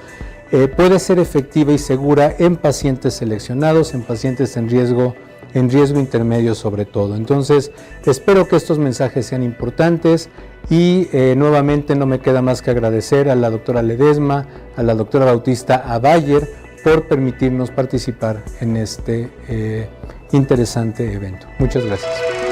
puede ser efectiva y segura en pacientes seleccionados, en pacientes en riesgo intermedio sobre todo. Entonces, espero que estos mensajes sean importantes y nuevamente no me queda más que agradecer a la doctora Ledesma, a la doctora Bautista, a Bayer, por permitirnos participar en este interesante evento. Muchas gracias.